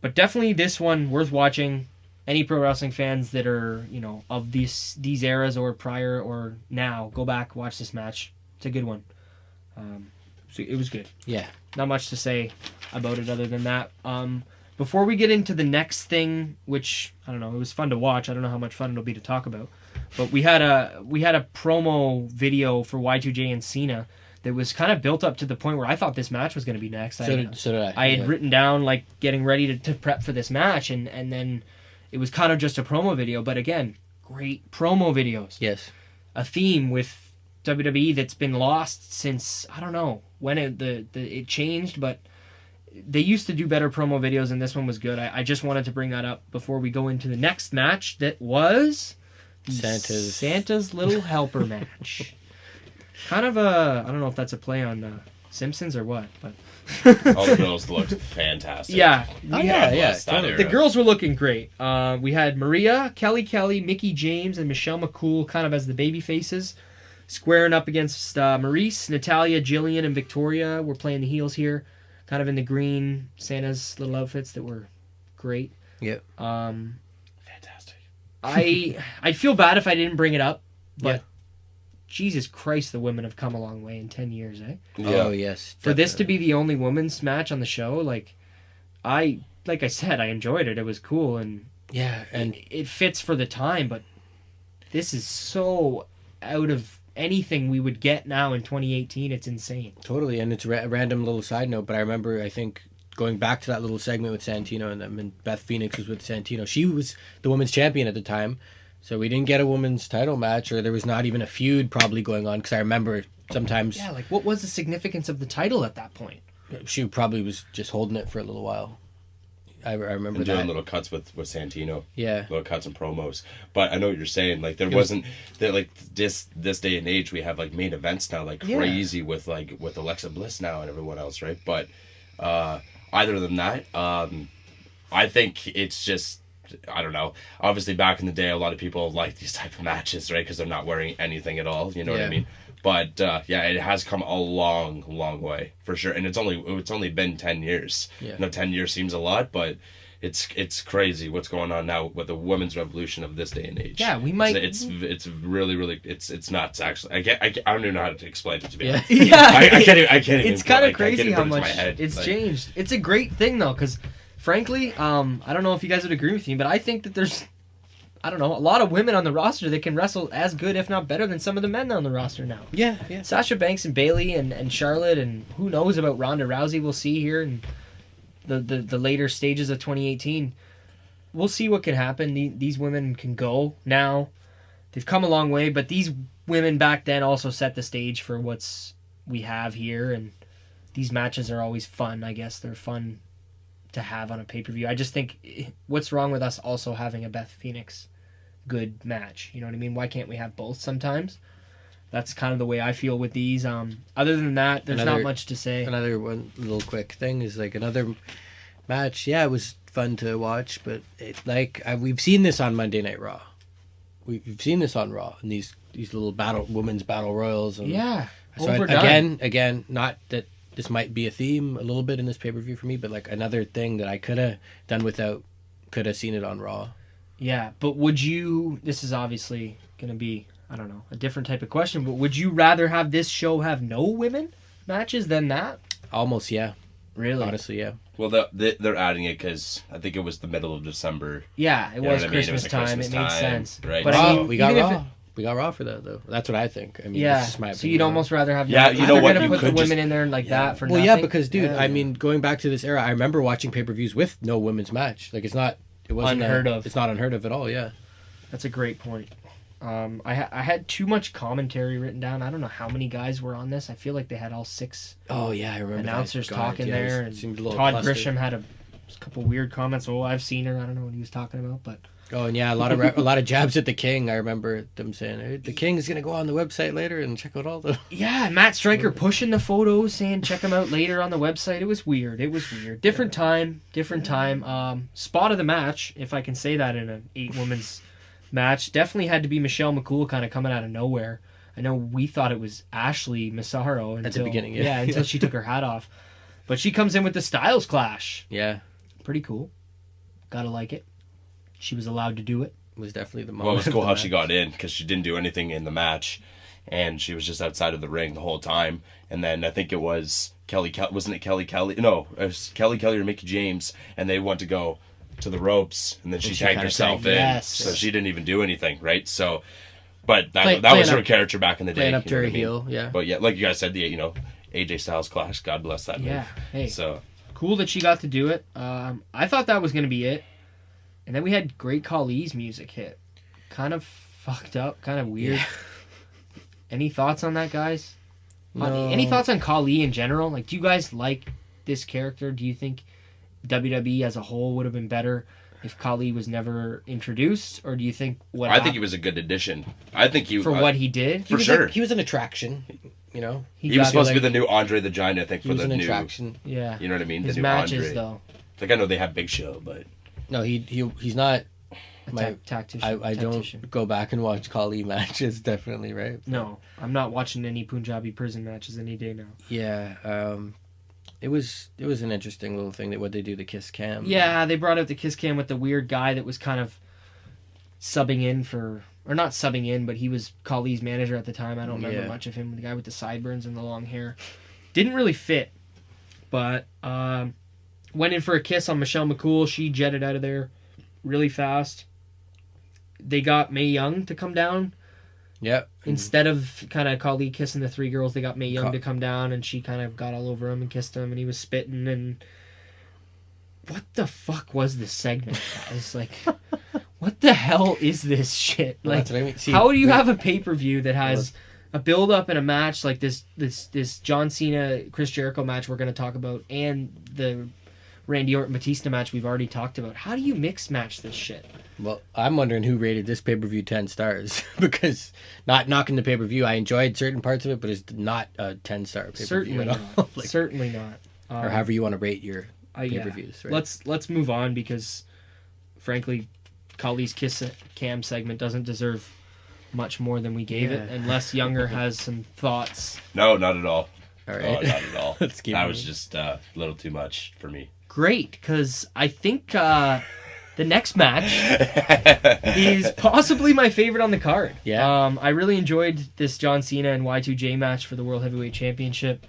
But definitely this one worth watching. Any pro wrestling fans that are, of these eras or prior or now, go back, watch this match. It's a good one. So it was good. Yeah. Not much to say about it other than that. Before we get into the next thing, which I don't know, it was fun to watch. I don't know how much fun it'll be to talk about. But we had a promo video for Y2J and Cena that was kind of built up to the point where I thought this match was going to be next. So did I. I had written down, like, getting ready to prep for this match, and then it was kind of just a promo video. But again, great promo videos. Yes. A theme with WWE that's been lost since, I don't know when it changed, but they used to do better promo videos, and this one was good. I just wanted to bring that up before we go into the next match that was Santa's Little Helper match. Kind of I don't know if that's a play on Simpsons or what, but all the girls looked fantastic. Yeah. Totally. The girls were looking great. We had Maria, Kelly, Mickie James, and Michelle McCool kind of as the baby faces, squaring up against Maurice, Natalia, Jillian, and Victoria. Were playing the heels here, kind of in the green Santa's little outfits that were great. Yep. Fantastic. I'd feel bad if I didn't bring it up, but Jesus Christ, the women have come a long way in 10 years, eh? Yeah. Oh, yes. For this to be the only women's match on the show, like I said, I enjoyed it. It was cool, and yeah, and it fits for the time, but this is so out of anything we would get now in 2018. It's insane. Totally, and it's a random little side note, but I remember, I think, going back to that little segment with Santino and them, and Beth Phoenix was with Santino. She was the women's champion at the time, so we didn't get a women's title match, or there was not even a feud probably going on, because I remember sometimes... Yeah, like, what was the significance of the title at that point? She probably was just holding it for a little while. I remember and that. doing little cuts with Santino. Yeah. Little cuts and promos. But I know what you're saying. Like, there wasn't... like, this day and age, we have, like, main events now, like, crazy with Alexa Bliss now and everyone else, right? But either than that, I think it's just... I don't know. Obviously, back in the day, a lot of people like these type of matches, right? Because they're not wearing anything at all. You know what I mean? But it has come a long, long way for sure. And it's only been 10 years. Yeah. 10 years seems a lot, but it's crazy what's going on now with the women's revolution of this day and age. Yeah, we might. It's really, really. It's nuts. Actually, I don't even know how to explain it to be honest. Yeah, I can't even. It's kind of crazy how put it into much my head. it's Like, changed. It's a great thing though, because frankly, I don't know if you guys would agree with me, but I think that there's, I don't know, a lot of women on the roster that can wrestle as good, if not better, than some of the men on the roster now. Yeah. Sasha Banks and Bayley and Charlotte, and who knows about Ronda Rousey. We'll see here in the later stages of 2018. We'll see what can happen. These women can go now. They've come a long way, but these women back then also set the stage for what's we have here, and these matches are always fun. I guess they're fun to have on a pay-per-view. I just think, what's wrong with us also having a Beth Phoenix good match? You know what I mean? Why can't we have both sometimes? That's kind of the way I feel with these. Other than that, there's not much to say. Another one little quick thing is like another match. Yeah, it was fun to watch, but we've seen this on Monday Night Raw. We've seen this on Raw, and these little women's battle royals. And Yeah, so again, not that this might be a theme a little bit in this pay-per-view for me, but like another thing that I could have done without, could have seen it on Raw. Yeah, but would you, this is obviously going to be, I don't know, a different type of question, but would you rather have this show have no women matches than that? Almost, yeah. Really? Honestly, yeah. Well, they're adding it because I think it was the middle of December. Yeah, it was Christmas time. It made sense. Right. But Raw, I mean, we got Raw. We got Raw for that, though. That's what I think. I mean, yeah, that's just my opinion. So you'd almost rather have... Yeah, you know what, They're going to you put the could women in there like that for well, nothing? yeah, because, dude, I mean, going back to this era, I remember watching pay-per-views with no women's match. Like, it wasn't unheard of. It's not unheard of at all, yeah. That's a great point. I had too much commentary written down. I don't know how many guys were on this. I feel like they had all 6 Oh, yeah, I remember announcers that. talking there. And Todd Grisham had a couple weird comments. Oh, I've seen her. I don't know what he was talking about, but... Oh, and yeah, a lot of jabs at the King. I remember them saying, hey, the King is going to go on the website later and check out all the... Yeah, Matt Stryker pushing the photos, saying check them out later on the website. It was weird. Different time. Spot of the match, if I can say that in an 8-women's match, definitely had to be Michelle McCool kind of coming out of nowhere. I know we thought it was Ashley Massaro until, at the beginning, until she took her hat off. But she comes in with the Styles Clash. Yeah. Pretty cool. Gotta like it. She was allowed to do it. It was definitely the moment. Well, it was cool how she got in because she didn't do anything in the match, and she was just outside of the ring the whole time. And then I think it was wasn't it Kelly Kelly? No, it was Kelly Kelly or Mickie James, and they went to go to the ropes, and then she tagged herself in, yes. so she didn't even do anything, right? So, but that was her character back in the day. Playing up to her heel, yeah. But yeah, like you guys said, AJ Styles Clash, God bless that move. Yeah, hey. So cool that she got to do it. I thought that was going to be it. And then we had Great Khali's music hit. Kind of fucked up, kind of weird. Yeah. Any thoughts on that, guys? No. Any thoughts on Khali in general? Like, do you guys like this character? Do you think WWE as a whole would have been better if Khali was never introduced? Or do you think I think he was a good addition. I think for what he did? For sure. He was an attraction, you know? He was supposed to be the new Andre the Giant, I think, for the new... attraction. Yeah. You know what I mean? His the new matches, Andre. though. Like, I know they have Big Show, but... No, he's not... Tactician. I don't go back and watch Khali matches, definitely, right? No, I'm not watching any Punjabi prison matches any day now. Yeah, it was an interesting little thing that what they do, the kiss cam. Yeah, they brought out the kiss cam with the weird guy that was kind of subbing in for or not subbing in, but he was Khali's manager at the time. I don't remember much of him. The guy with the sideburns and the long hair. Didn't really fit, but went in for a kiss on Michelle McCool. She jetted out of there really fast. They got Mae Young to come down. Yeah. Instead of kind of Khali kissing the three girls, they got Mae Young to come down, and she kind of got all over him and kissed him, and he was spitting. And what the fuck was this segment, guys? Like, what the hell is this shit? Like, that's what I mean. See, how do you have a pay-per-view that has a build-up and a match like this John Cena Chris Jericho match we're going to talk about, and the Randy Orton Batista match we've already talked about? How do you mix match this shit? Well, I'm wondering who rated this pay-per-view 10 stars. Because, not knocking the pay-per-view, I enjoyed certain parts of it, but it's not a 10-star pay-per-view Certainly at all. not. Like, Certainly not. Or however you want to rate your pay-per-views. Yeah. Right? Let's move on, because, frankly, Khali's Kiss Cam segment doesn't deserve much more than we gave it, unless Younger has some thoughts. No, not at all. All right. No, not at all. Let's keep that moving. was just a little too much for me. Great, because I think the next match is possibly my favorite on the card. Yeah. I really enjoyed this John Cena and Y2J match for the World Heavyweight Championship.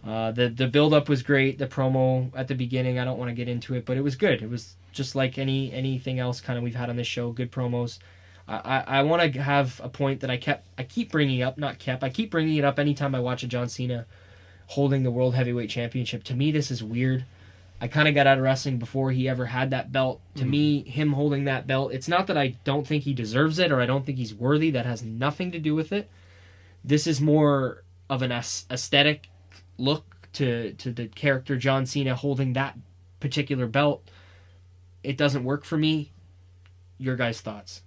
The build-up was great. The promo at the beginning, I don't want to get into it, but it was good. It was just like anything else kind of we've had on this show. Good promos. I want to have a point that I keep bringing up anytime I watch a John Cena holding the World Heavyweight Championship. To me, this is weird. I kind of got out of wrestling before he ever had that belt. To me, him holding that belt, it's not that I don't think he deserves it or I don't think he's worthy. That has nothing to do with it. This is more of an aesthetic look to the character John Cena holding that particular belt. It doesn't work for me. Your guys' thoughts?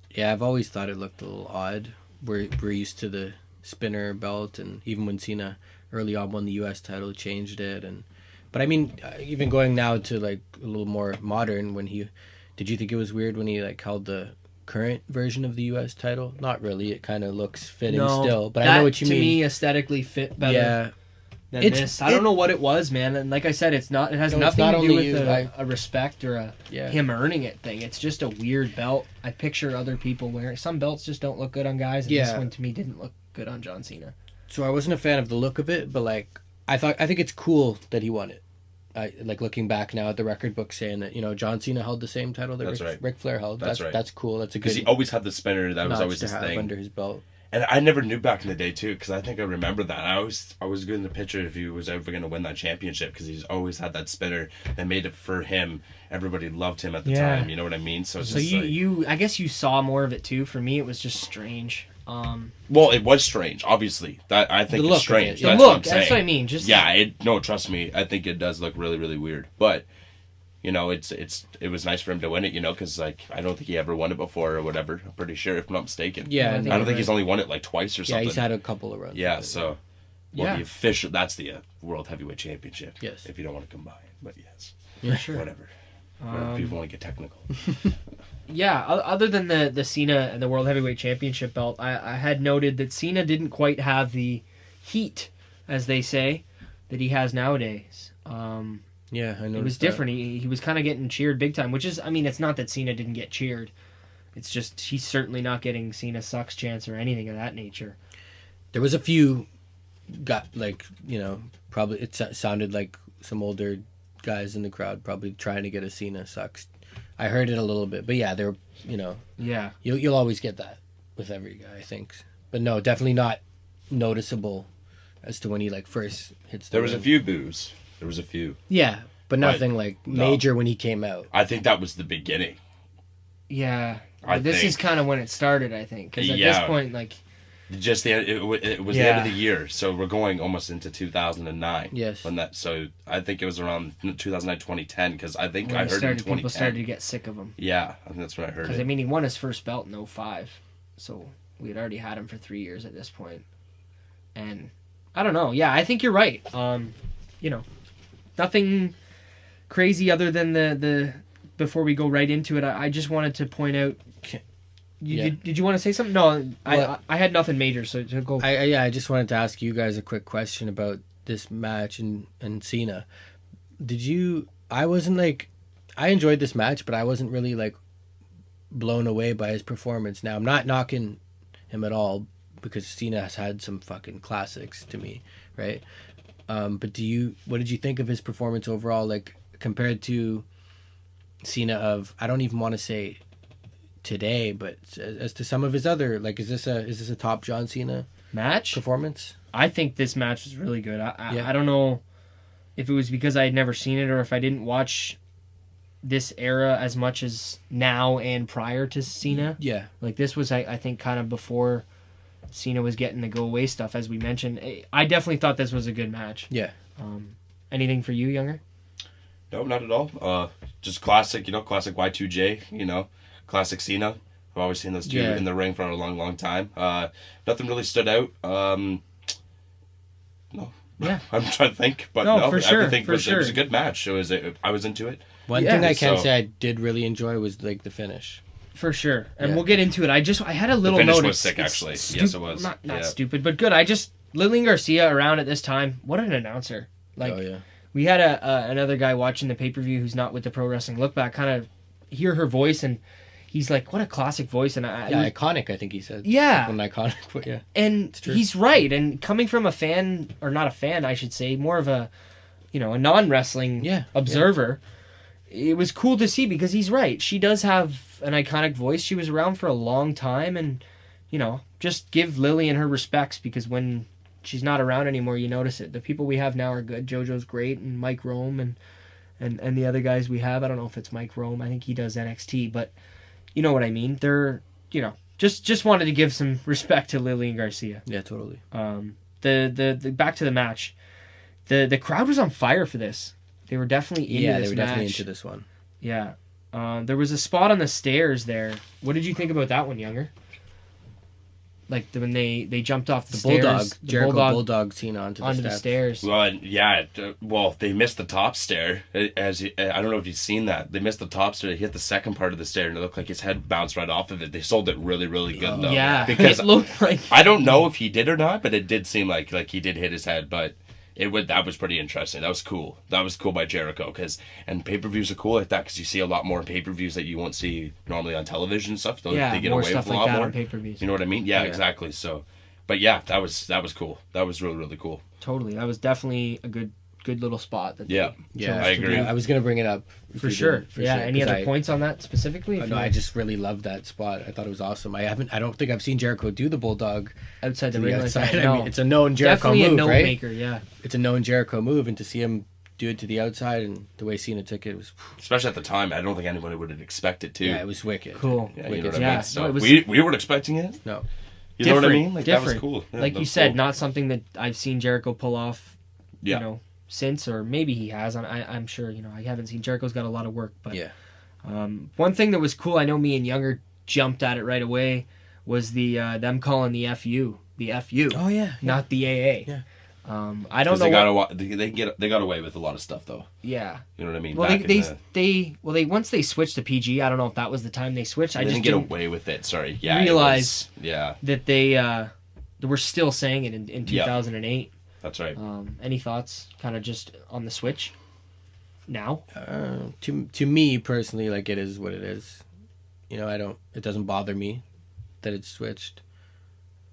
Yeah, I've always thought it looked a little odd. We're used to the spinner belt, and even when Cena early on won the U.S. title, changed it. But I mean, even going now to like a little more modern, did you think it was weird when he like held the current version of the U.S. title? Not really. It kind of looks fitting still, but I know what you mean. To me, aesthetically fit better. Than this. I don't know what it was, man. And like I said, it has nothing to do with a respect or him earning it thing. It's just a weird belt. I picture other people wearing some belts just don't look good on guys, and this one to me didn't look good on John Cena. So I wasn't a fan of the look of it, but like I think it's cool that he won it. Like looking back now at the record book, saying that John Cena held the same title that Ric Flair held. That's right. That's cool. That's a good. Because he always had the spinner. That was always his thing under his belt. And I never knew back in the day too, because I think I remember that. I was getting the picture if he was ever going to win that championship, because he's always had that spinner. They made it for him. Everybody loved him at the time. You know what I mean? So you I guess you saw more of it too. For me, it was just strange. Well, it was strange. Obviously, that I think it's strange. The look. That's what I mean. Just trust me. I think it does look really, really weird. But it was nice for him to win it. because like I don't think he ever won it before or whatever. I'm pretty sure, if I'm not mistaken. Yeah, I don't think he's only won it like twice or something. Yeah, he's had a couple of runs. Yeah, so the official, that's the World Heavyweight Championship. Yes, if you don't want to combine, but yes, yeah, sure, whatever. Or people want to get technical. Yeah, other than the Cena and the World Heavyweight Championship belt, I had noted that Cena didn't quite have the heat, as they say, that he has nowadays. Yeah, I know. It was different. He was kind of getting cheered big time, which is, I mean, it's not that Cena didn't get cheered. It's just he's certainly not getting Cena sucks chance or anything of that nature. There was a few, probably it sounded like some older guys in the crowd probably trying to get a Cena sucks. I heard it a little bit, but yeah, there, yeah, you'll always get that with every guy, I think. But no, definitely not noticeable as to when he first hits. There was a few boos. There was a few. Yeah, but nothing major when he came out. I think that was the beginning. Yeah, this is kind of when it started, I think, because at this point, just it was the end of the year, so we're going almost into 2009. Yes. So I think it was around 2009, 2010, because I think I heard in 2010 people started to get sick of him. Yeah, I think that's what I heard. Because I mean, he won his first belt in 2005, so we had already had him for 3 years at this point. And I don't know. Yeah, I think you're right. Nothing crazy other than the before we go right into it. I just wanted to point out. Did you want to say something? No, I had nothing major. So to go. I just wanted to ask you guys a quick question about this match and Cena. I wasn't I enjoyed this match, but I wasn't really blown away by his performance. Now, I'm not knocking him at all because Cena has had some fucking classics to me, right? But what did you think of his performance overall, like compared to Cena of, I don't even want to say today, but as to some of his other, like, is this a top John Cena match performance? I think this match was really good. I don't know if it was because I had never seen it or if I didn't watch this era as much as now and prior to Cena. Yeah. Like, this was, I think, kind of before Cena was getting the go-away stuff, as we mentioned. I definitely thought this was a good match. Yeah. Anything for you, Younger? No, not at all. Just classic, classic Y2J, classic Cena. I've always seen those two in the ring for a long, long time. Nothing really stood out. No. Yeah. I'm trying to think, but no, for sure. It was a good match. I was into it. One thing I can say I did really enjoy was like the finish. For sure. And we'll get into it. I had a little note. The finish was sick, actually. Yes, it was. Not stupid, but good. Lilian Garcia around at this time, what an announcer. Like, we had another guy watching the pay-per-view who's not with the Pro Wrestling LookBack kind of hear her voice, and he's like, what a classic voice. And iconic, I think he said. Yeah. An iconic, but yeah. And he's right. And coming from a fan, or not a fan, I should say, more of a non-wrestling observer, it was cool to see because he's right. She does have an iconic voice. She was around for a long time, and, just give Lilian her respects because when she's not around anymore, you notice it. The people we have now are good. JoJo's great, and Mike Rome, and the other guys we have. I don't know if it's Mike Rome. I think he does NXT, but you know what I mean. They're, just wanted to give some respect to Lilian Garcia. Yeah, totally. The back to the match. The crowd was on fire for this. They were definitely into this match. Yeah, they were definitely into this one. Yeah. There was a spot on the stairs there. What did you think about that one, Younger? Like when they jumped off the stairs. Jericho Bulldog Cena onto the stairs. Well, they missed the top stair. I don't know if you've seen that. They missed the top stair. They hit the second part of the stair, and it looked like his head bounced right off of it. They sold it really, really good, though. Yeah, because it looked like... I don't know if he did or not, but it did seem like he did hit his head, but... That was pretty interesting. That was cool. That was cool by Jericho. And pay-per-views are cool like that because you see a lot more pay-per-views that you won't see normally on television and stuff. They get more away stuff with a like lot that more. On pay-per-views. You know what I mean? Yeah, exactly. So, but yeah, that was cool. That was really, really cool. Totally. That was definitely a good little spot. I agree. I was going to bring it up. For sure. Any other points on that specifically? No, I just really loved that spot. I thought it was awesome. I don't think I've seen Jericho do the Bulldog outside the ring. Outside. No. I mean, it's a known Jericho move, definitely a note right? maker, yeah. It's a known Jericho move, and to see him do it to the outside and the way Cena took it was... Especially at the time, I don't think anybody would have expected to. Yeah, it was wicked. Cool. Yeah, wicked. You know what I mean? So no, we weren't expecting it? No. You know what I mean? Like, different. That was cool. Yeah, like you said, not something that I've seen Jericho pull off, since, or maybe he has. I'm sure, I haven't seen. Jericho's got a lot of work, but one thing that was cool, I know me and Younger jumped at it right away, was the them calling the FU. The FU. Oh, yeah. Not the AA. Yeah. I don't know. They got away with a lot of stuff, though. Yeah. You know what I mean? Well, once they switched to PG, I don't know if that was the time they switched. I just didn't get away with it. Sorry. Yeah. Realize that they were still saying it in 2008. That's right. Any thoughts, kind of just on the switch now? To me personally, like, it is what it is. It doesn't bother me that it's switched.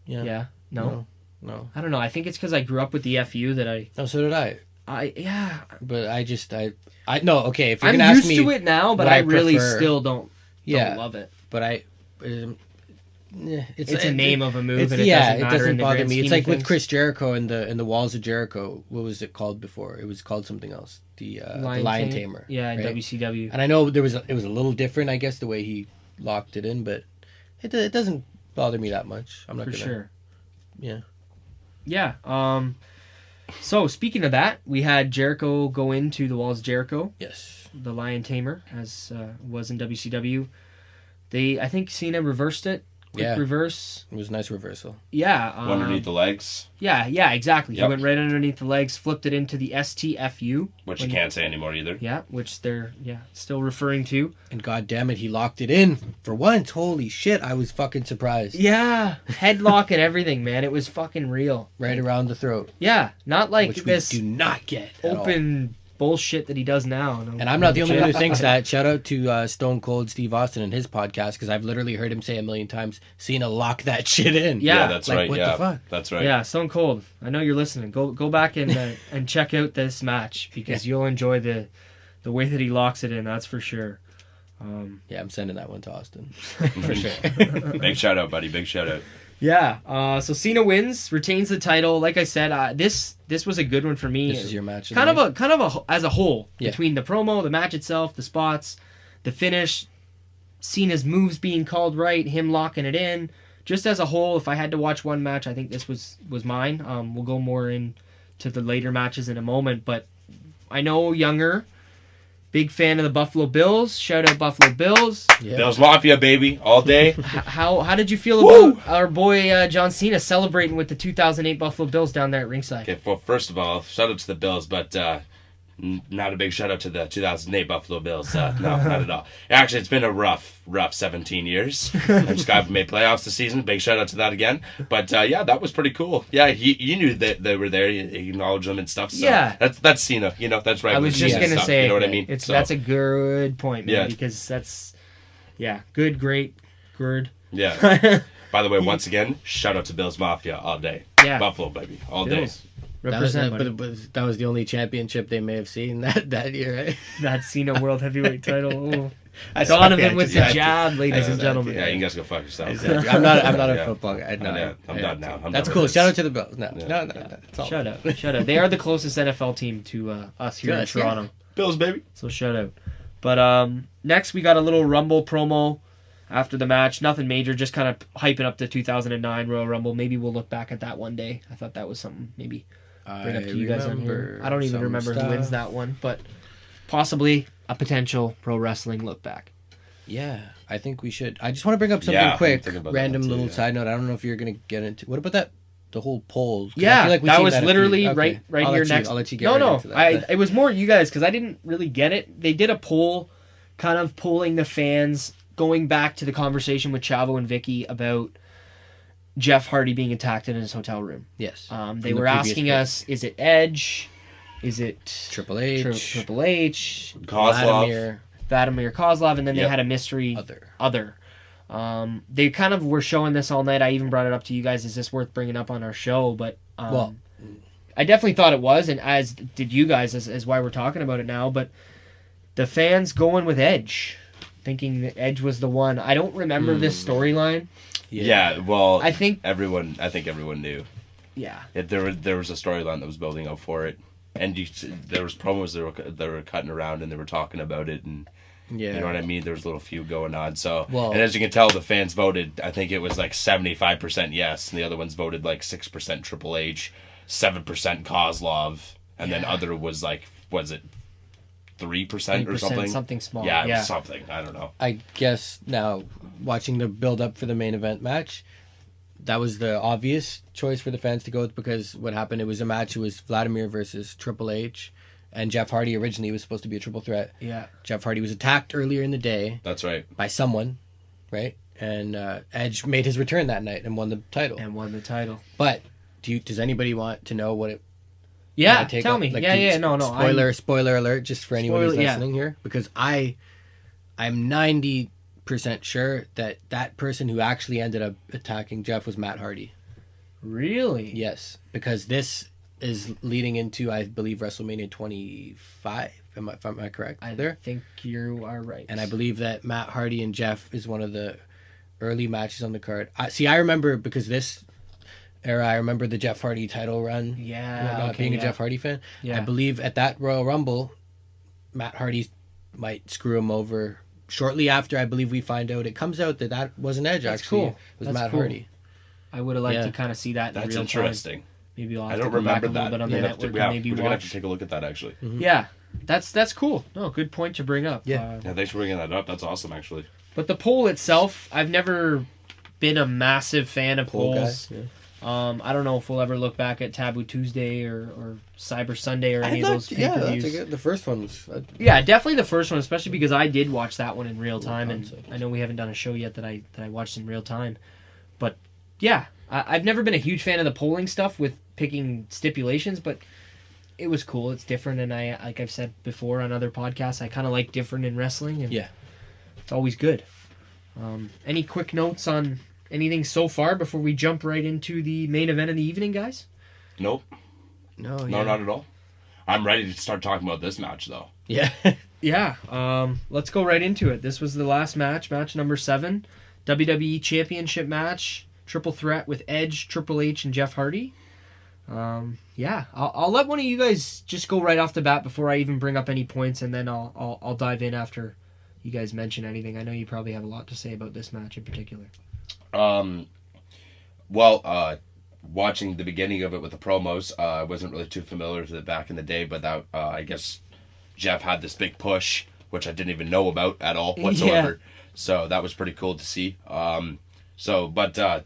Yeah. Yeah. No. I don't know. I think it's because I grew up with the FU that I. No, so did I. But I no. Okay, if you're gonna ask me, I'm used to it now, but I really still don't love it. But it's a name of a move, and it doesn't bother me. It's like with things. Chris Jericho and the Walls of Jericho. What was it called before? It was called something else. The Lion Tamer. Yeah, right? WCW. And I know it was a little different, I guess, the way he locked it in, but it doesn't bother me that much. I'm not for sure. Yeah. Yeah. So speaking of that, we had Jericho go into the Walls of Jericho. Yes. The Lion Tamer, as was in WCW. I think Cena reversed it. Quick reverse. It was a nice reversal. Yeah. Underneath the legs. Yeah, exactly. Yep. He went right underneath the legs, flipped it into the STFU. Which you can't say anymore either. Yeah, which they're still referring to. And god damn it, he locked it in for once. Holy shit, I was fucking surprised. Yeah. Headlock and everything, man. It was fucking real. Right around the throat. Yeah. Not like which this we do not get open bullshit that he does now. And I'm not the only one who thinks that. Shout out to Stone Cold Steve Austin and his podcast, because I've literally heard him say a million times, Cena lock that shit in. Yeah, that's like, right. What the fuck? That's right. Yeah, Stone Cold. I know you're listening. Go back and check out this match, because you'll enjoy the way that he locks it in. That's for sure. Yeah, I'm sending that one to Austin for sure. Big shout out, buddy. Big shout out. Yeah. So Cena wins, retains the title. Like I said, this was a good one for me. This is your match. Kind of a as a whole, between the promo, the match itself, the spots, the finish, Cena's moves being called right, him locking it in. Just as a whole, if I had to watch one match, I think this was mine. We'll go more into the later matches in a moment, but I know Younger. Big fan of the Buffalo Bills. Shout out Buffalo Bills. Yeah. Bills Mafia, baby, all day. How did you feel about our boy John Cena celebrating with the 2008 Buffalo Bills down there at ringside? Okay, well, first of all, shout out to the Bills, but not a big shout out to the 2008 Buffalo Bills. No, not at all. Actually, it's been a rough 17 years. I'm just glad we made playoffs this season. Big shout out to that again. But yeah, that was pretty cool. Yeah, you knew that they were there. You acknowledged them and stuff. So yeah, that's Cena. You know, that's right. I was just gonna say, you know what I mean? That's a good point, man. Yeah. Because that's good, great, good. Yeah. By the way, once again, shout out to Bills Mafia all day. Yeah, Buffalo, baby, all day. But that was the only championship they may have seen that year, right? That Cena World Heavyweight title. Donovan with the jab, ladies and gentlemen. Yeah, you guys go fuck yourself. Exactly. I'm not a football guy. No, I'm done now. That's cool. Shout out to the Bills. No. Shout out. They are the closest NFL team to us here in Toronto. Yeah. Bills, baby. So shout out. But next we got a little Rumble promo after the match. Nothing major, just kind of hyping up the 2009 Royal Rumble. Maybe we'll look back at that one day. I thought that was something maybe bring up to you guys on here. I don't even remember who wins that one, but possibly a potential pro wrestling look back. Yeah, I think we should. I just want to bring up something quick, random little side note. I don't know if you're going to get into. What about the whole polls? Yeah, that was literally right here next. I'll let you get into that. It was more you guys, because I didn't really get it. They did a poll, kind of polling the fans, going back to the conversation with Chavo and Vikki about Jeff Hardy being attacked in his hotel room. Yes. They were asking us, is it Edge? Is it Triple H? Triple H? Kozlov? Vladimir Kozlov, and then they had a mystery other. They kind of were showing this all night. I even brought it up to you guys. Is this worth bringing up on our show? But I definitely thought it was, and as did you guys, as why we're talking about it now. But the fans going with Edge, thinking that Edge was the one. I don't remember this storyline. Yeah, well, I think everyone knew. Yeah. There was a storyline that was building up for it, and there was promos that were cutting around, and they were talking about it, and you know what I mean. There was a little feud going on. So, and as you can tell, the fans voted. I think it was like 75% yes, and the other ones voted like 6% Triple H, 7% Kozlov, and then other was like, was it 3% or something? Something small. Yeah, it was something. I don't know. I guess now, watching the build-up for the main event match, that was the obvious choice for the fans to go with, because what happened, it was a match, it was Vladimir versus Triple H, and Jeff Hardy originally was supposed to be a triple threat. Yeah. Jeff Hardy was attacked earlier in the day. That's right. By someone, right? And Edge made his return that night and won the title. But does anybody want to know what it... Yeah, tell me. Like, no. Spoiler alert, just for anyone who's listening here, because I'm 90% sure that person who actually ended up attacking Jeff was Matt Hardy. Really? Yes, because this is leading into, I believe, WrestleMania 25. Am I correct? I think you are right. And I believe that Matt Hardy and Jeff is one of the early matches on the card. I remember, because this era, I remember the Jeff Hardy title run. Yeah. Being a Jeff Hardy fan. Yeah. I believe at that Royal Rumble, Matt Hardy might screw him over. Shortly after, I believe we find out, it comes out that wasn't Edge. That's actually. Cool. It was Matt Hardy. I would have liked to kind of see that in real time. That's interesting. Maybe I'll have I to don't go remember back a little bit on the network and maybe we're watch. We're going to have to take a look at that, actually. Mm-hmm. Yeah. That's cool. No, good point to bring up. Yeah. Thanks for bringing that up. That's awesome, actually. But the poll itself, I've never been a massive fan of polls. Yeah. I don't know if we'll ever look back at Taboo Tuesday or Cyber Sunday or any of those pay-per-views. Yeah, the first one was... Yeah, definitely the first one, especially because I did watch that one in real time, and I know we haven't done a show yet that I watched in real time. But, yeah, I've never been a huge fan of the polling stuff with picking stipulations, but it was cool. It's different, and I, like I've said before on other podcasts, I kind of like different in wrestling, and it's always good. Any quick notes on anything so far before we jump right into the main event of the evening, guys? Nope. No, not at all. I'm ready to start talking about this match, though. Yeah. Yeah. Let's go right into it. This was the last match number 7, WWE Championship match, triple threat with Edge, Triple H, and Jeff Hardy. I'll let one of you guys just go right off the bat before I even bring up any points, and then I'll dive in after you guys mention anything. I know you probably have a lot to say about this match in particular. Watching the beginning of it with the promos, I wasn't really too familiar with it back in the day, but that I guess Jeff had this big push, which I didn't even know about at all whatsoever. Yeah. So that was pretty cool to see. The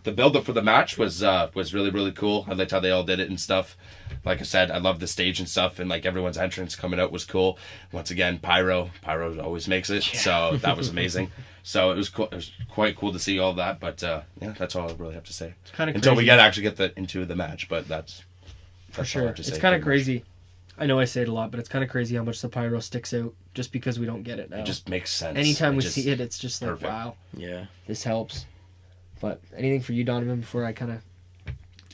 build-up for the match was really, really cool. I liked how they all did it and stuff. Like I said, I love the stage and stuff, and like everyone's entrance coming out was cool. Once again, Pyro always makes it, so that was amazing. So it was cool. It was quite cool to see all that, but that's all I really have to say. It's kind of until we get into the match, but that's for sure. It's kind of crazy. I know I say it a lot, but it's kind of crazy how much the Pyro sticks out just because we don't get it now. It just makes sense. Anytime we see it, it's just like, wow, this helps. But anything for you, Donovan, before I kind of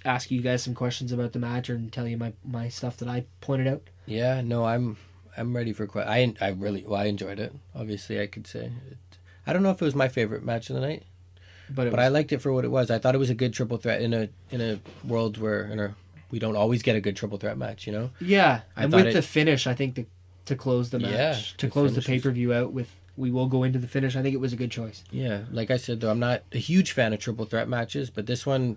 ask you guys some questions about the match or tell you my stuff that I pointed out? Yeah, no, I'm ready for questions. I enjoyed it. Obviously, I could say. I don't know if it was my favorite match of the night, but I liked it for what it was. I thought it was a good triple threat in a world where we don't always get a good triple threat match, you know? Yeah, and with the finish, I think to close the match, to close the pay-per-view out with, we will go into the finish. I think it was a good choice. Yeah, like I said, though, I'm not a huge fan of triple threat matches, but this one,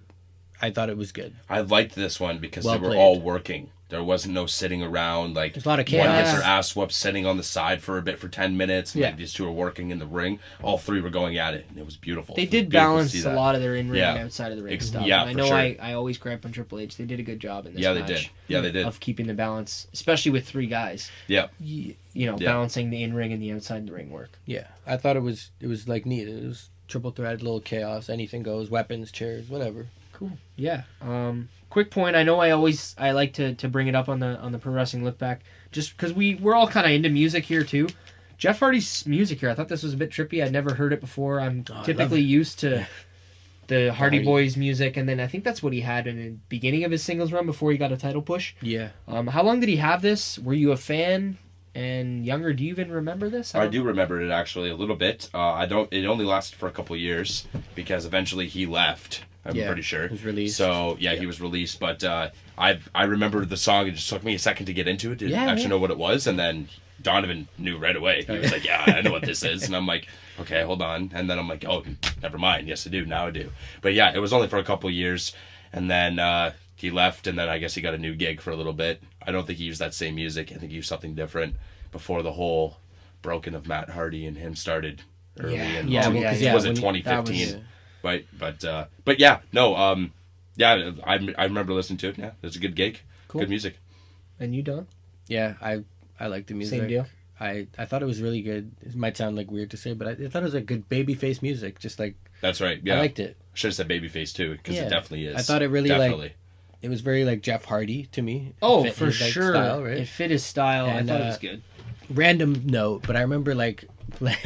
I thought it was good. I liked this one because they were all working. There wasn't no sitting around. Like, there's a lot of chaos. One gets their ass whooped sitting on the side for a bit for 10 minutes. And like, these two are working in the ring. All three were going at it, and it was beautiful. They did balance a lot of their in-ring and outside of the ring stuff. Yeah, and I know I always gripe on Triple H. They did a good job in this match. They did. Yeah, they did. Of keeping the balance, especially with 3 guys. Yeah. Balancing the in-ring and the outside the ring work. Yeah, I thought it was like neat. It was triple threat, a little chaos, anything goes, weapons, chairs, whatever. Cool. Yeah. Quick point. I know I like to bring it up on the Pro Wrestling Lookback, just because we're all kind of into music here too. Jeff Hardy's music here, I thought this was a bit trippy. I'd never heard it before. I'm typically used to the Hardy Boys music, and then I think that's what he had in the beginning of his singles run before he got a title push. Yeah. How long did he have this? Were you a fan? And Younger, do you even remember this? I do remember it actually a little bit. It only lasted for a couple of years because eventually he left. I'm pretty sure. He was released. So, he was released. But I remember the song. It just took me a second to get into it, to actually know what it was. And then Donovan knew right away. He was like, I know what this is. And I'm like, okay, hold on. And then I'm like, oh, never mind. Yes, I do. Now I do. But it was only for a couple of years. And then he left. And then I guess he got a new gig for a little bit. I don't think he used that same music. I think he used something different before the whole Broken of Matt Hardy and him started early in was it 2015? Right, I remember listening to it. Yeah, it was a good gig. Cool. Good music. And you, Don? Yeah, I like the music. Same deal. I thought it was really good. It might sound like weird to say, but I thought it was a good babyface music. Just like that's right. Yeah, I liked it. I should have said babyface too, because it definitely is. I thought it really it was very like Jeff Hardy to me. Oh, for sure. Style, right? It fit his style. And, I thought it was good. Random note, but I remember like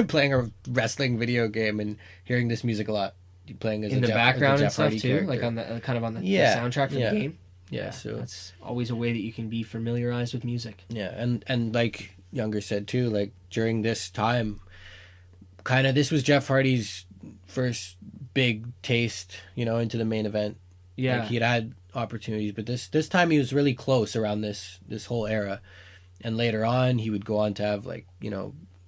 playing a wrestling video game and hearing this music a lot. Playing as in the background and stuff too, character. like on the the soundtrack for the game. Yeah, so that's always a way that you can be familiarized with music. Yeah, and like Younger said too, like during this time, kind of this was Jeff Hardy's first big taste, into the main event. Yeah, like, he'd had opportunities, but this time he was really close around this whole era, and later on he would go on to have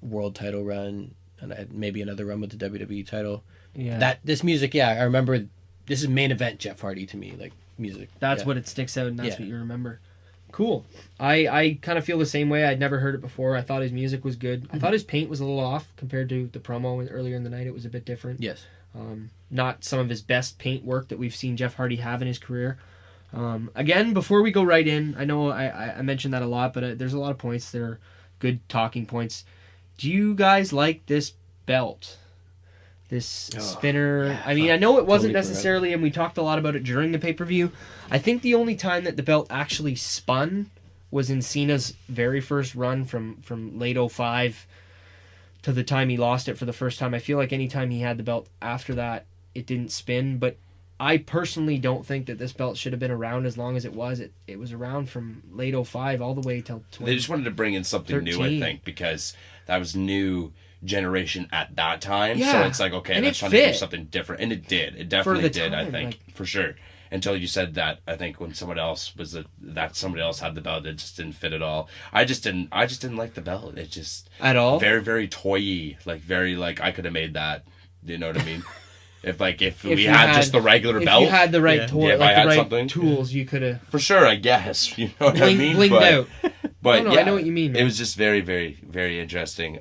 world title run and maybe another run with the WWE title. Yeah. This music, I remember this is main event Jeff Hardy to me, like music. That's what it sticks out, and that's what you remember. Cool. I kind of feel the same way. I'd never heard it before. I thought his music was good. I thought his paint was a little off compared to the promo earlier in the night. It was a bit different. Yes. Not some of his best paint work that we've seen Jeff Hardy have in his career. Again, before we go right in, I know I mentioned that a lot, but there's a lot of points that are good talking points. Do you guys like this belt? This spinner. Yeah, I mean, I know it wasn't necessarily, and we talked a lot about it during the pay-per-view. I think the only time that the belt actually spun was in Cena's very first run from late 05 to the time he lost it for the first time. I feel like anytime he had the belt after that, it didn't spin. But I personally don't think that this belt should have been around as long as it was. It was around from late 05 all the way till 20. They just wanted to bring in something new, I think, because that was new generation at that time. Yeah. So it's like, okay, And let's try to do something different. And it did. It definitely did, I think, for sure. Until you said that, I think when someone else somebody else had the belt, it just didn't fit at all. I just didn't like the belt. It just at all. Very, very toy-y. Like very like I could have made that. You know what I mean? If we had just the regular belt, if you had the right toy, like the right something, tools, you could have for sure. I guess you know what I mean. Blinged out. But no, yeah, I know what you mean. Man. It was just very, very, very interesting.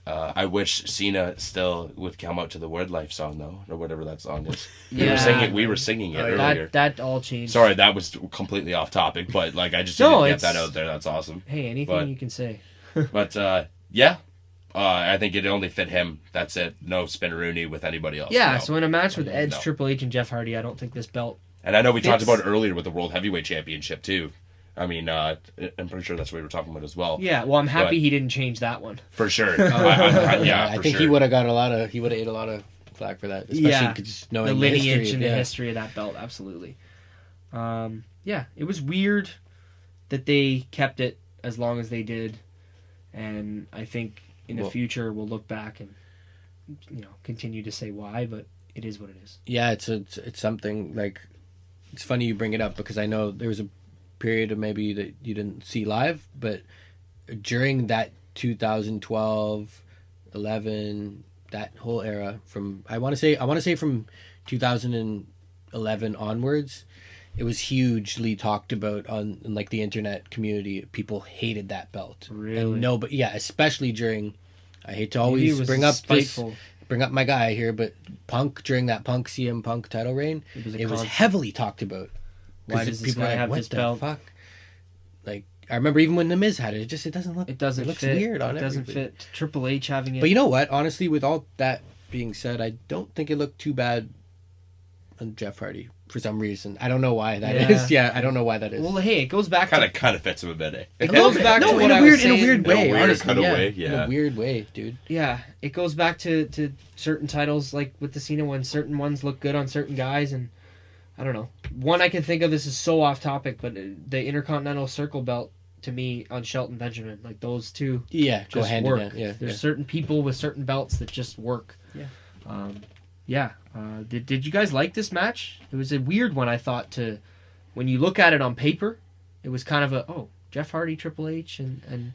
I wish Cena still would come out to the Word Life song though, or whatever that song is. We were singing it earlier. That all changed. Sorry, that was completely off topic, but like I just didn't get that out there. That's awesome. Hey, anything you can say. But yeah, I think it only fit him. That's it. No spin-a-rooney with anybody else. Yeah. No. So in a match with Edge, Triple H, and Jeff Hardy, I don't think this belt. And I know we talked about it earlier with the World Heavyweight Championship too. I mean, I'm pretty sure that's what we were talking about as well. Yeah, well, I'm happy he didn't change that one. For sure. I think he would have got he would have ate a lot of flack for that, especially just knowing the lineage and the history of that belt. Absolutely. It was weird that they kept it as long as they did, and I think in the future we'll look back and continue to say why, but it is what it is. Yeah, it's something like it's funny you bring it up because I know there was a period of maybe that you didn't see live, but during that 2012, 11, that whole era from I want to say from 2011 onwards, it was hugely talked about on like the internet community. People hated that belt. Really? No, but yeah, especially during. I hate to always bring up my guy here, but Punk during that CM Punk title reign, it was heavily talked about. Why does this guy have this belt? Fuck? Like I remember even when The Miz had it, it doesn't look. It looks fit. Weird on it. It doesn't fit. Triple H having it. But you know what? Honestly, with all that being said, I don't think it looked too bad on Jeff Hardy for some reason. I don't know why that is. Yeah, I don't know why that is. Well, hey, it goes back kind of fits him a bit. Eh? It goes back to what I was saying. In a weird way, honestly. In a weird way, dude. Yeah, it goes back to certain titles, like with the Cena one. Certain ones look good on certain guys, and I don't know. One I can think of, this is so off topic, but the Intercontinental Circle belt, to me, on Shelton Benjamin, like those two go hand in hand. Yeah, There's certain people with certain belts that just work. Yeah. Did you guys like this match? It was a weird one, I thought, when you look at it on paper, it was kind of Jeff Hardy, Triple H, and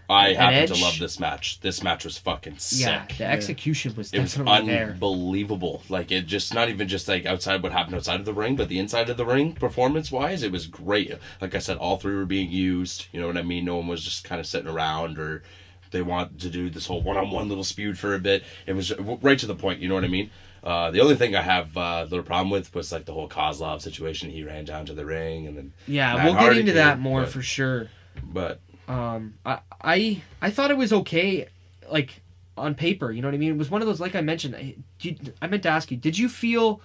I happen to love this match. This match was fucking sick. Yeah, the execution was definitely there. It was unbelievable. Like, it just, not even just like outside what happened outside of the ring, but the inside of the ring, performance-wise, it was great. Like I said, all three were being used. You know what I mean? No one was just kind of sitting around or they wanted to do this whole one-on-one little feud for a bit. It was right to the point, you know what I mean? The only thing I have a little problem with was like the whole Kozlov situation. He ran down to the ring and then we'll get into that more for sure. But I thought it was okay, like on paper. You know what I mean? It was one of those, like I mentioned. I meant to ask you, did you feel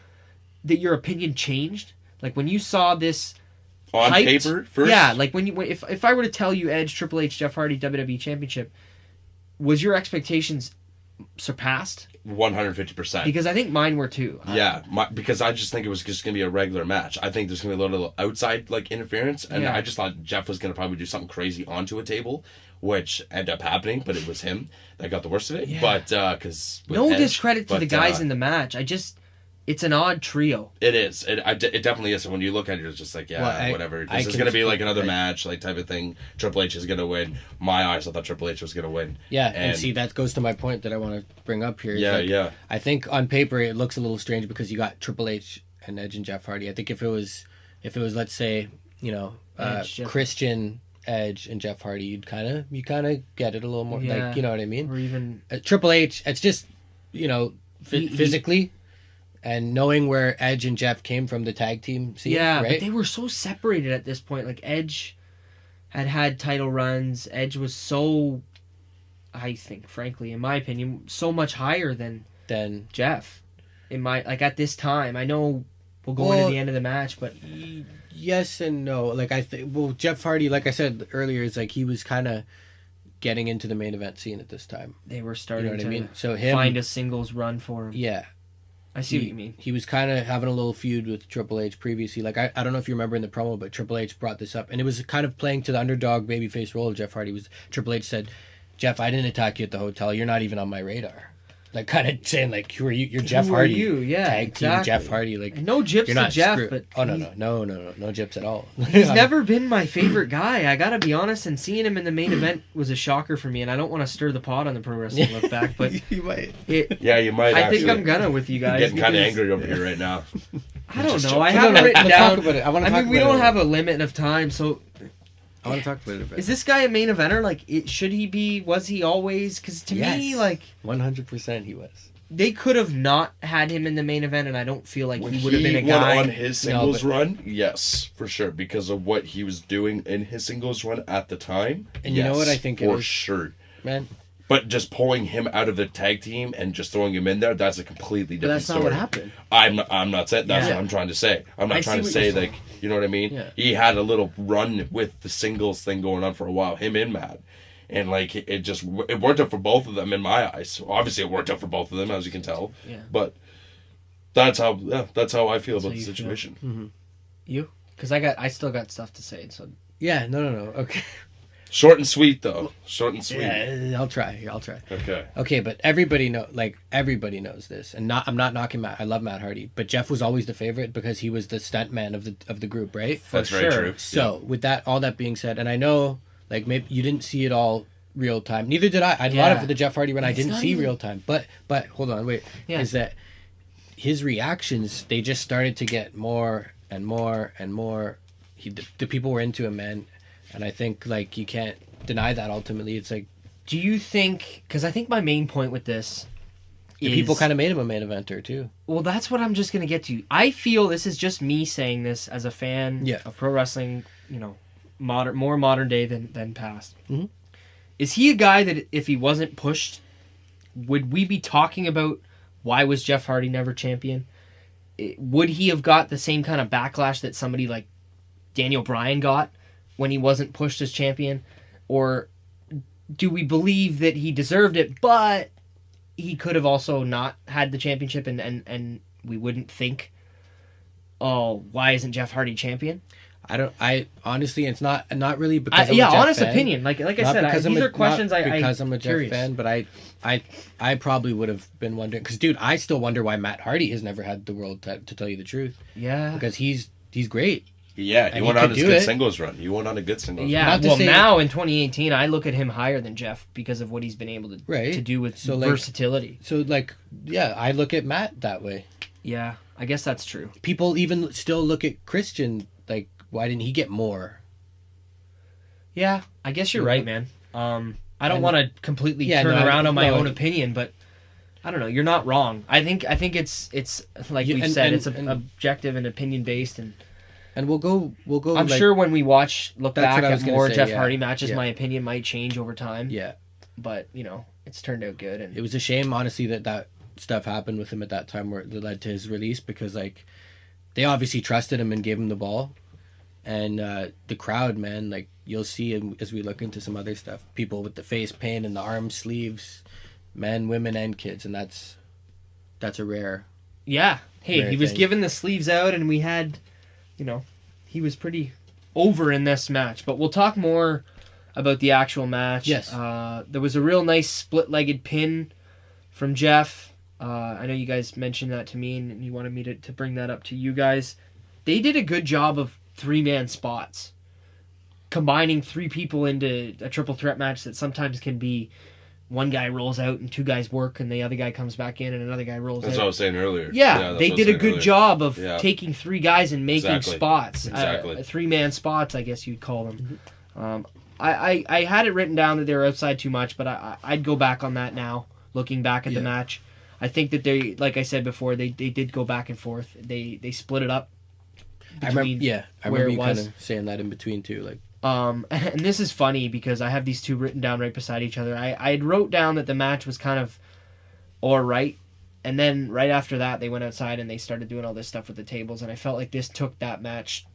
that your opinion changed, like when you saw this on hyped, paper first? Yeah, like if I were to tell you Edge, Triple H, Jeff Hardy, WWE Championship, was your expectations surpassed? 150%. Because I think mine were too. Yeah, because I just think it was just going to be a regular match. I think there's going to be a little outside like interference, and I just thought Jeff was going to probably do something crazy onto a table, which ended up happening, but it was him that got the worst of it. Yeah. But because no discredit to the guys in the match, it's an odd trio. It is. It definitely is. And when you look at it, it's just like, whatever. This is going to be like another match, like type of thing. Triple H is going to win. My eyes, I thought Triple H was going to win. Yeah, and see, that goes to my point that I want to bring up here. Yeah. I think on paper it looks a little strange because you got Triple H and Edge and Jeff Hardy. I think if it was let's say, Christian, Edge, and Jeff Hardy, you kind of get it a little more. Yeah. Like, you know what I mean? Or even Triple H, it's just physically. And knowing where Edge and Jeff came from, the tag team scene, right? But they were so separated at this point. Like, Edge had title runs. Edge was so, I think, frankly, in my opinion, so much higher than Jeff. At this time, I know we'll go into the end of the match, but yes and no. Like Jeff Hardy, like I said earlier, is like he was kind of getting into the main event scene at this time. They were starting to So find a singles run for him. Yeah. I see what you mean. He was kind of having a little feud with Triple H previously. Like, I don't know if you remember in the promo, but Triple H brought this up. And it was kind of playing to the underdog babyface role of Jeff Hardy. Triple H said, Jeff, I didn't attack you at the hotel. You're not even on my radar. Like, kind of saying, like, who are you? You're Jeff Hardy. Who are you? Yeah, Tag exactly. team Jeff Hardy. Like, no gyps to Jeff, screwed. but... Oh, no gyps at all. He's never been my favorite guy. I gotta be honest, and seeing him in the main event was a shocker for me, and I don't want to stir the pot on the Pro Wrestling LookBack, but... You might. You might, I think I'm gonna with you guys. Getting kind of angry over here right now. I don't know. I have it written down. Talk about it. We don't have a limit of time, so... I want to talk about it a bit. Is this guy a main eventer? Like, should he be? Was he always? Because to me, like... 100% he was. They could have not had him in the main event, and I don't feel like he would have been a When guy. he went on his singles run, yes, for sure, because of what he was doing in his singles run at the time. And you know what I think for sure, man. But just pulling him out of the tag team and just throwing him in there—that's a completely different story. That's not what happened. I'm not saying that's what I'm trying to say. I'm not trying to say like, you know what I mean. Yeah. He had a little run with the singles thing going on for a while. Him and Matt. And, like, it worked out for both of them in my eyes. Obviously, it worked out for both of them, as you can tell. Yeah. But that's how I feel about the situation. Mm-hmm. You? Because I still got stuff to say. So yeah, no. Okay. Short and sweet, though. Short and sweet. Yeah, I'll try. Okay, but everybody knows this, and I'm not knocking Matt. I love Matt Hardy, but Jeff was always the favorite because he was the stunt man of the group, right? That's very true. So with all that being said, and I know. Like, maybe you didn't see it all real time. Neither did I. A lot of the Jeff Hardy run I didn't see real time. But hold on, wait. Yeah. Is that his reactions, they just started to get more and more and more. The people were into him, man. And I think, like, you can't deny that ultimately. It's like... Do you think... Because I think my main point with this is... People kind of made him a main eventer, too. Well, that's what I'm just going to get to. I feel this is just me saying this as a fan of pro wrestling, you know, more modern day than past. Mm-hmm. Is he a guy that if he wasn't pushed, would we be talking about why was Jeff Hardy never champion? Would he have got the same kind of backlash that somebody like Daniel Bryan got when he wasn't pushed as champion? Or do we believe that he deserved it, but he could have also not had the championship and we wouldn't think, oh, why isn't Jeff Hardy champion? I honestly, it's not really because I'm a Jeff honest fan. Opinion. Like I said, these are questions because I'm a Jeff curious. fan, but I probably would have been wondering because, dude, I still wonder why Matt Hardy has never had the world to tell you the truth. Yeah, because he's great. Yeah, he went on his good singles run. He went on a good singles run. Yeah, well, now in 2018, I look at him higher than Jeff because of what he's been able to do with versatility. So, like, yeah, I look at Matt that way. Yeah, I guess that's true. People even still look at Christian like, why didn't he get more? Yeah, I guess you're right, man. I don't want to completely turn around on my own opinion, but I don't know. You're not wrong. I think it's like we've said, it's objective and opinion based, and we'll go. I'm sure when we look back at more Jeff Hardy matches, my opinion might change over time. Yeah, but you know, it's turned out good, and it was a shame, honestly, that stuff happened with him at that time, where it led to his release, because like they obviously trusted him and gave him the ball. And the crowd, man, like, you'll see as we look into some other stuff, people with the face paint and the arm sleeves, men, women, and kids, and that's a rare. Yeah. Hey, he was giving the sleeves out, and we had, you know, he was pretty over in this match. But we'll talk more about the actual match. Yes. There was a real nice split-legged pin from Jeff. I know you guys mentioned that to me, and you wanted me to bring that up to you guys. They did a good job of 3-man spots, combining 3 people into a triple threat match that sometimes can be one guy rolls out and 2 guys work and the other guy comes back in and another guy rolls out. That's what I was saying earlier. Yeah, they did a good job of taking 3 guys and making spots. Exactly. 3-man spots, I guess you'd call them. I had it written down that they were outside too much, but I'd go back on that now, looking back at the match. I think that they, like I said before, they did go back and forth. They split it up. I remember you kind of saying that in between too, like. And this is funny because I have these 2 written down right beside each other. I had wrote down that the match was kind of all right, And then right after that, they went outside and they started doing all this stuff with the tables. And I felt like this took that match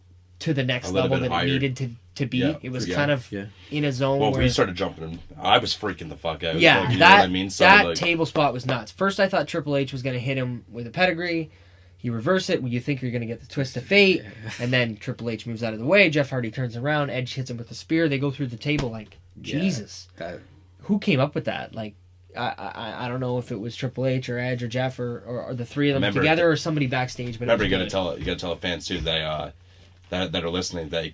to the next level that it needed to be. Yeah, it was kind of in a zone where... we started jumping, and I was freaking the fuck out. Yeah, like, you that, know what I mean? So, that like... table spot was nuts. First, I thought Triple H was going to hit him with a pedigree. He reversed it. You think you're going to get the twist of fate. And then Triple H moves out of the way. Jeff Hardy turns around. Edge hits him with the spear. They go through the table like, Jesus. Who came up with that? Like, I don't know if it was Triple H or Edge or Jeff or the three of them together or somebody backstage. But remember, you got to tell the fans too that are listening that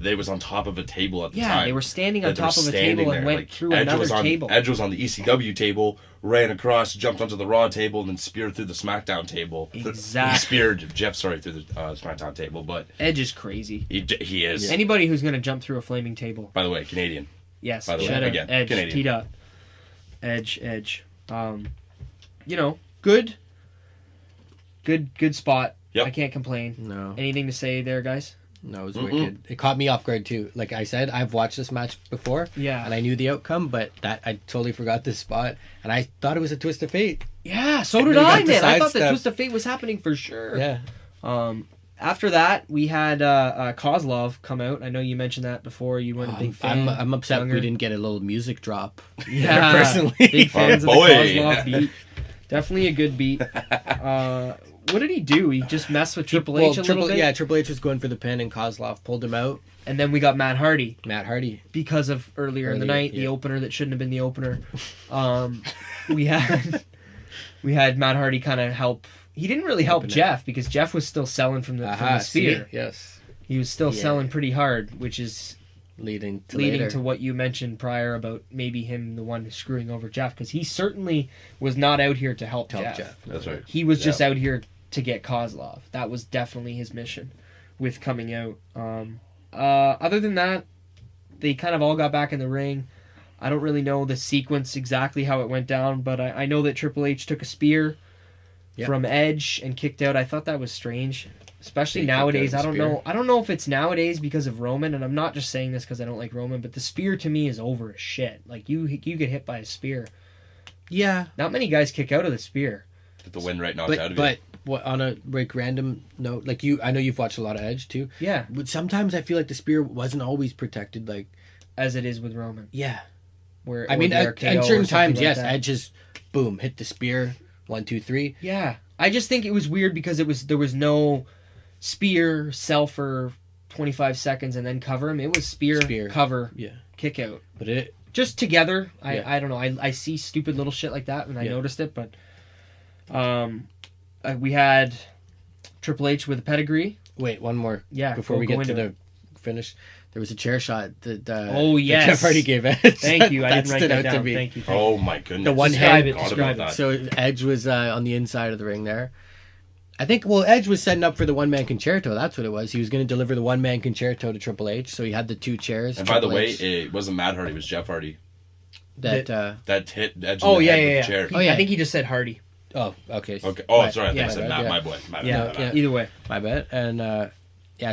they was on top of a table at the time. Yeah, they were standing on top of a table and went through another table. Edge was on the ECW table, ran across, jumped onto the Raw table, and then speared through the SmackDown table. Exactly. He speared Jeff, through the SmackDown table. But Edge is crazy. He is. Anybody who's going to jump through a flaming table. By the way, Canadian. Yes. By the way, again, Edge. Canadian. T-Dot. Edge. Good spot. Yep. I can't complain. No. Anything to say there, guys? No, it was wicked. It caught me off guard too. Like I said, I've watched this match before. Yeah. And I knew the outcome, but I totally forgot this spot. And I thought it was a twist of fate. Yeah, so did I, man. I thought the twist of fate was happening for sure. Yeah. After that, we had Kozlov come out. I know you mentioned that before. You weren't a big fan. I'm upset we didn't get a little music drop. Yeah, personally. Big fans of the Kozlov beat. Definitely a good beat. What did he do? He just messed with Triple H a little bit? Yeah, Triple H was going for the pin, and Kozlov pulled him out. And then we got Matt Hardy. Because of earlier in the night, the opener that shouldn't have been the opener. We had Matt Hardy kind of help. He didn't really help Jeff because Jeff was still selling from the spear. See? Yes. He was still selling pretty hard, which is leading to what you mentioned prior about maybe him the one screwing over Jeff, because he certainly was not out here to help Jeff. That's right. He was just out here to get Kozlov. That was definitely his mission with coming out. Other than that, they kind of all got back in the ring. I don't really know the sequence exactly how it went down, but I know that Triple H took a spear from Edge and kicked out. I thought that was strange, especially nowadays. I don't know if it's nowadays because of Roman, and I'm not just saying this because I don't like Roman, but the spear to me is over as shit. Like you get hit by a spear. Yeah, not many guys kick out of the spear. Get the wind right knocked out of you. But what, on a random note, like I know you've watched a lot of Edge too. Yeah, but sometimes I feel like the spear wasn't always protected, like as it is with Roman. Yeah, where at certain times, yes, Edge just boom hit the spear. 1, 2, 3. Yeah, I just think it was weird because there was no spear, sell for 25 seconds and then cover him. It was spear. Cover, kick out. But it just together. I don't know. I see stupid little shit like that and I noticed it. But we had Triple H with a pedigree. Wait, one more. Yeah, before we get to the finish. There was a chair shot that that Jeff Hardy gave Edge. Thank you. I didn't write that down. Thank you. Oh my goodness. The one Describe it. So Edge was on the inside of the ring there. I think, Edge was setting up for the one-man concerto. That's what it was. He was going to deliver the one-man concerto to Triple H, so he had the two chairs. And by the way, it wasn't Matt Hardy, it was Jeff Hardy. That hit Edge in the head with the chair. I think he just said Hardy. Oh, okay. Oh, sorry. I think I said Matt, my boy. Either way. My bad. And...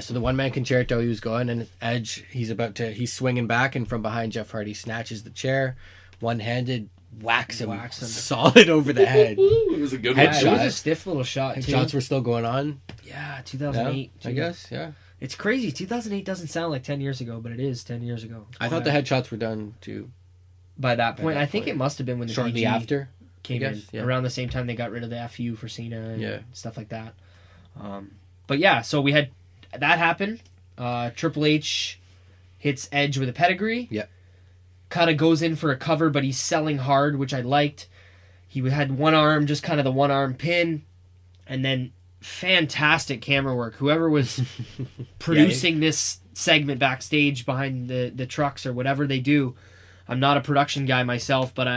so the one-man concerto, he was going, and Edge, he's swinging back, and from behind, Jeff Hardy snatches the chair, one-handed, whacks him solid over the head. It was a good one. It was a stiff little shot, too. Shots were still going on. Yeah, 2008. I guess, yeah. It's crazy. 2008 doesn't sound like 10 years ago, but it is 10 years ago. I thought the headshots were done, too. By that point. I think it must have been when the shortly PG after came in. Yeah. Around the same time they got rid of the FU for Cena and stuff like that. But yeah, so we had... That happened. Triple H hits Edge with a pedigree. Yeah. Kind of goes in for a cover, but he's selling hard, which I liked. He had one arm, just kind of the one arm pin. And then fantastic camera work. Whoever was producing this segment backstage behind the trucks or whatever they do. I'm not a production guy myself, but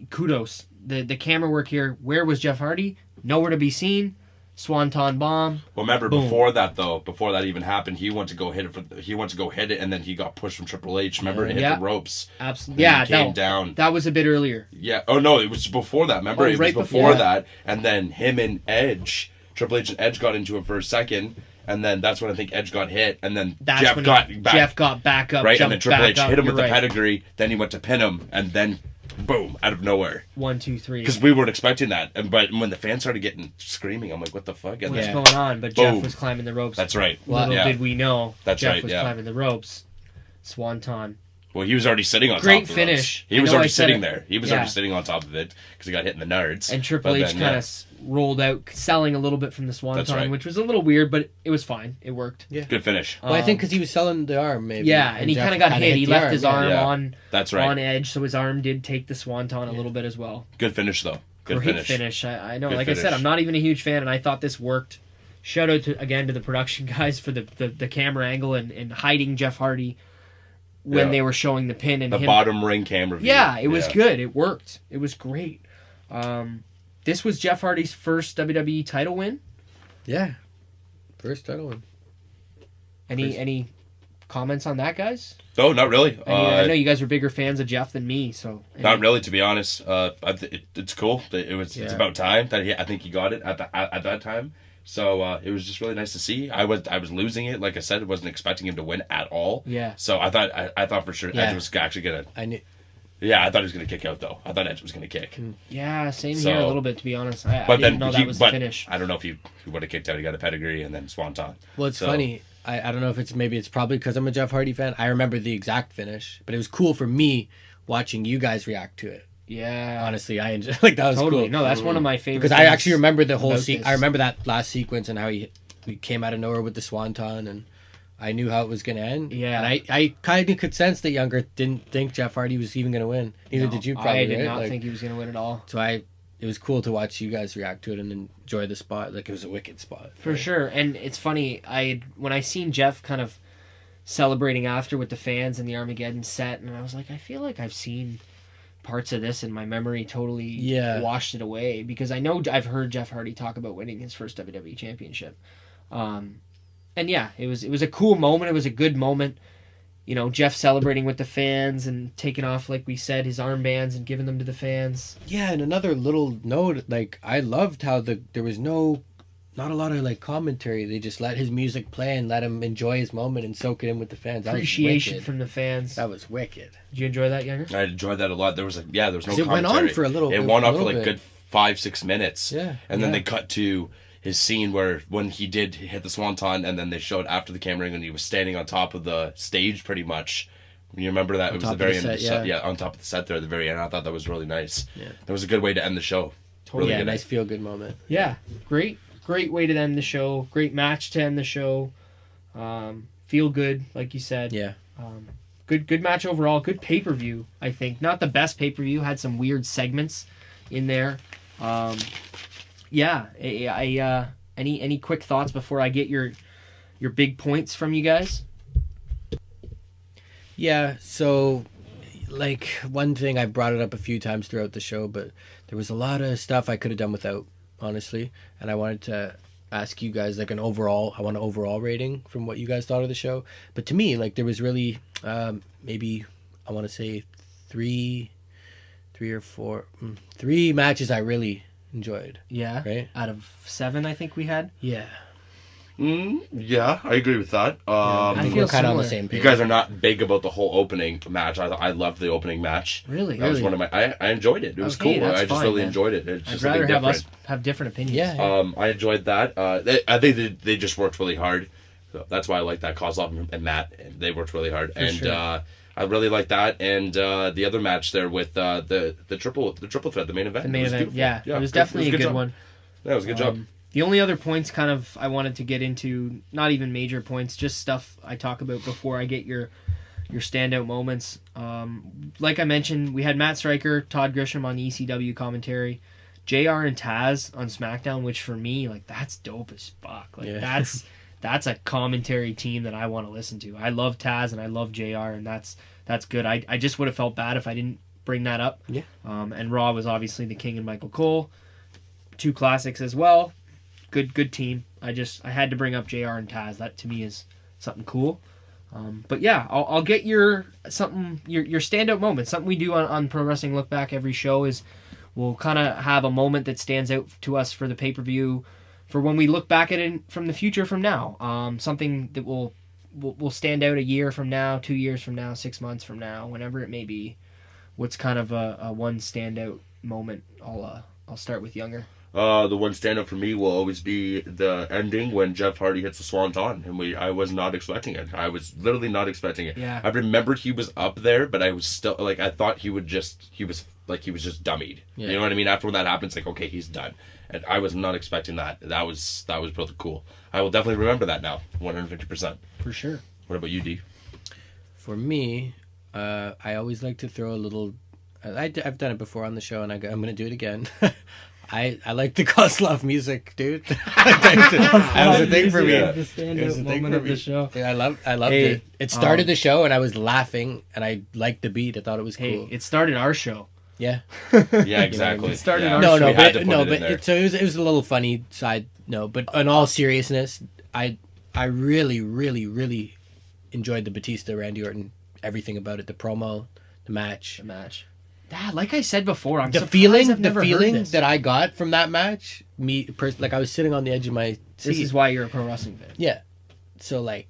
kudos. The camera work here. Where was Jeff Hardy? Nowhere to be seen. Swanton bomb. Well, remember before that even happened, he went to go hit it, and then he got pushed from Triple H. Remember, and hit the ropes. Absolutely. Yeah, came down. That was a bit earlier. Yeah. Oh no, it was before that. Remember, it was before that, and then him and Edge, Triple H and Edge got into it for a second, and then that's when I think Edge got hit, and then Jeff got back up, right, and then Triple H hit him with the pedigree. Then he went to pin him, and then boom, out of nowhere. 1, 2, 3. Because we weren't expecting that. But when the fans started getting screaming, I'm like, what the fuck? And What's then, going on? But Boom. Jeff was climbing the ropes. That's right. Little did we know. That's Jeff right, was yeah. climbing the ropes. Swanton. Well, he was already sitting on Great top of the finish. ropes. He was I know already I said sitting it. there. He was Yeah. already sitting on top of it because he got hit in the nards. And Triple H kind of rolled out, selling a little bit from the Swanton, right. which was a little weird, but it was fine. It worked. Yeah. Good finish. Well, I think because he was selling the arm, maybe. Yeah, and he Jeff kind of got kinda hit. He the left his arm Yeah. on That's right. on edge, so his arm did take the Swanton a little bit as well. Good finish, though. Good Great finish. I know. Good Like I said, finish. I'm not even a huge fan, and I thought this worked. Shout out again to the production guys for the camera angle and hiding Jeff Hardy when Yeah. they were showing the pin and The him. bottom ring camera view. Yeah, it was good. It worked. It was great. This was Jeff Hardy's first WWE title win. Yeah. First title win. Any comments on that, guys? No, not really. I know you guys were bigger fans of Jeff than me, so Not really, to be honest. It's cool. It's Yeah. about time that I think he got it at that time. So it was just really nice to see. I was losing it. Like I said, I wasn't expecting him to win at all. Yeah. So I thought for sure Yeah. Edge was actually gonna. I knew. Yeah, I thought he was gonna kick out though. I thought Edge was gonna kick. Yeah, same So- here a little bit, to be honest. I But didn't then know that was the finish. I don't know if he would have kicked out. He got a pedigree and then Swanton. Well, it's So- funny. I don't know if it's probably because I'm a Jeff Hardy fan. I remember the exact finish, but it was cool for me watching you guys react to it. Yeah. Honestly, I enjoyed that was Totally. cool. No, that's one of my favorite Because I things actually remember the whole about scene. this. I remember that last sequence and how he came out of nowhere with the Swanton, and I knew how it was going to end. Yeah. And I kind of could sense that Younger didn't think Jeff Hardy was even going to win. Neither No, did you, probably. I did right? not Like, think he was going to win at all. So it was cool to watch you guys react to it and enjoy the spot. Like, it was a wicked spot. For sure. And it's funny, when I seen Jeff kind of celebrating after with the fans in the Armageddon set, and I was like, I feel like I've seen parts of this, and my memory totally washed it away, because I know I've heard Jeff Hardy talk about winning his first WWE championship. And yeah, it was a cool moment. It was a good moment. You know, Jeff celebrating with the fans and taking off, like we said, his armbands and giving them to the fans. Yeah, and another little note, like, I loved how there was not a lot of, like, commentary. They just let his music play and let him enjoy his moment and soak it in with the fans. That Appreciation was wicked. from the fans. That was wicked. Did you enjoy that, Younger? I enjoyed that a lot. There was no commentary. It went on for a little. It went on for a like little good 5-6 minutes. Yeah. And then they cut to his scene when he did hit the Swanton, and then they showed after the camera and he was standing on top of the stage pretty much. You remember that? It was the very end of the set. Yeah, on top of the set there at the very end. I thought that was really nice. Yeah. That was a good way to end the show. Totally. Really Yeah, good. nice feel-good moment. Yeah, great way to end the show. Great match to end the show. Feel good, like you said. Yeah. Good match overall. Good pay-per-view, I think. Not the best pay-per-view. Had some weird segments in there. Yeah. Any quick thoughts before I get your big points from you guys? Yeah, so, like, one thing, I brought it up a few times throughout the show, but there was a lot of stuff I could have done without, honestly, and I wanted to ask you guys, like, I want an overall rating from what you guys thought of the show. But to me, like, there was really, maybe, I want to say three matches I really enjoyed. Yeah. Right? Out of 7, I think we had. Yeah. Yeah, I agree with that. I I think feel we're kind of on the similar. same page. You guys are not big about the whole opening match. I loved the opening match. Really? That was one of my. I enjoyed it. It was Okay, cool. that's I just fine, really then. enjoyed it. It's I'd just rather something have different. us have different opinions. Yeah. I enjoyed that. I think they just worked really hard. So that's why I like that. Kozlov and Matt, they worked really hard, and sure. I really like that. And the other match there with the triple threat, the main event. The main It was event, beautiful. yeah. It was definitely a good job. one. Yeah, it was a good job. The only other points kind of I wanted to get into, not even major points, just stuff I talk about before I get your standout moments. Like I mentioned, we had Matt Stryker, Todd Grisham on the ECW commentary, JR and Taz on SmackDown, which for me, like, that's dope as fuck. Like, Yeah. that's a commentary team that I want to listen to. I love Taz and I love JR, and that's good. I just would have felt bad if I didn't bring that up. Yeah. And Raw was obviously the King and Michael Cole. 2 classics as well. Good team. I had to bring up JR and Taz. That to me is something cool. But yeah, I'll get your standout moment. Something we do on Pro Wrestling Look Back every show is we'll kind of have a moment that stands out to us for the pay-per-view for when we look back at it from the future from now. Something that will stand out a year from now, 2 years from now, 6 months from now, whenever it may be. what's kind of a one standout moment? I'll start with Younger. The one standout for me will always be the ending when Jeff Hardy hits the Swanton, and I was not expecting it. I was literally not expecting it. Yeah. I remembered he was up there, but I was still like, I thought he was just dummied. Yeah. You know what I mean? After when that happens, like, okay, he's done, and I was not expecting that. That was really cool. I will definitely remember that now, 150%. For sure. What about you, D? For me, I always like to throw a little. I've done it before on the show, and I'm going to do it again. I like the Kozlov music, dude. That was a thing for me. The standout moment of the show. Yeah, I loved it. It started the show, and I was laughing, and I liked the beat. I thought it was cool. It started our show. Yeah. Yeah, exactly. It started yeah. our No, show. so it was a little funny side. No, but in all seriousness, I really, really, really enjoyed the Batista Randy Orton, everything about it, the promo, the match. Yeah, like I said before, I'm the surprised feeling I've never heard this. that I got from that match, like I was sitting on the edge of my seat. This is why you're a pro wrestling fan. Yeah. So like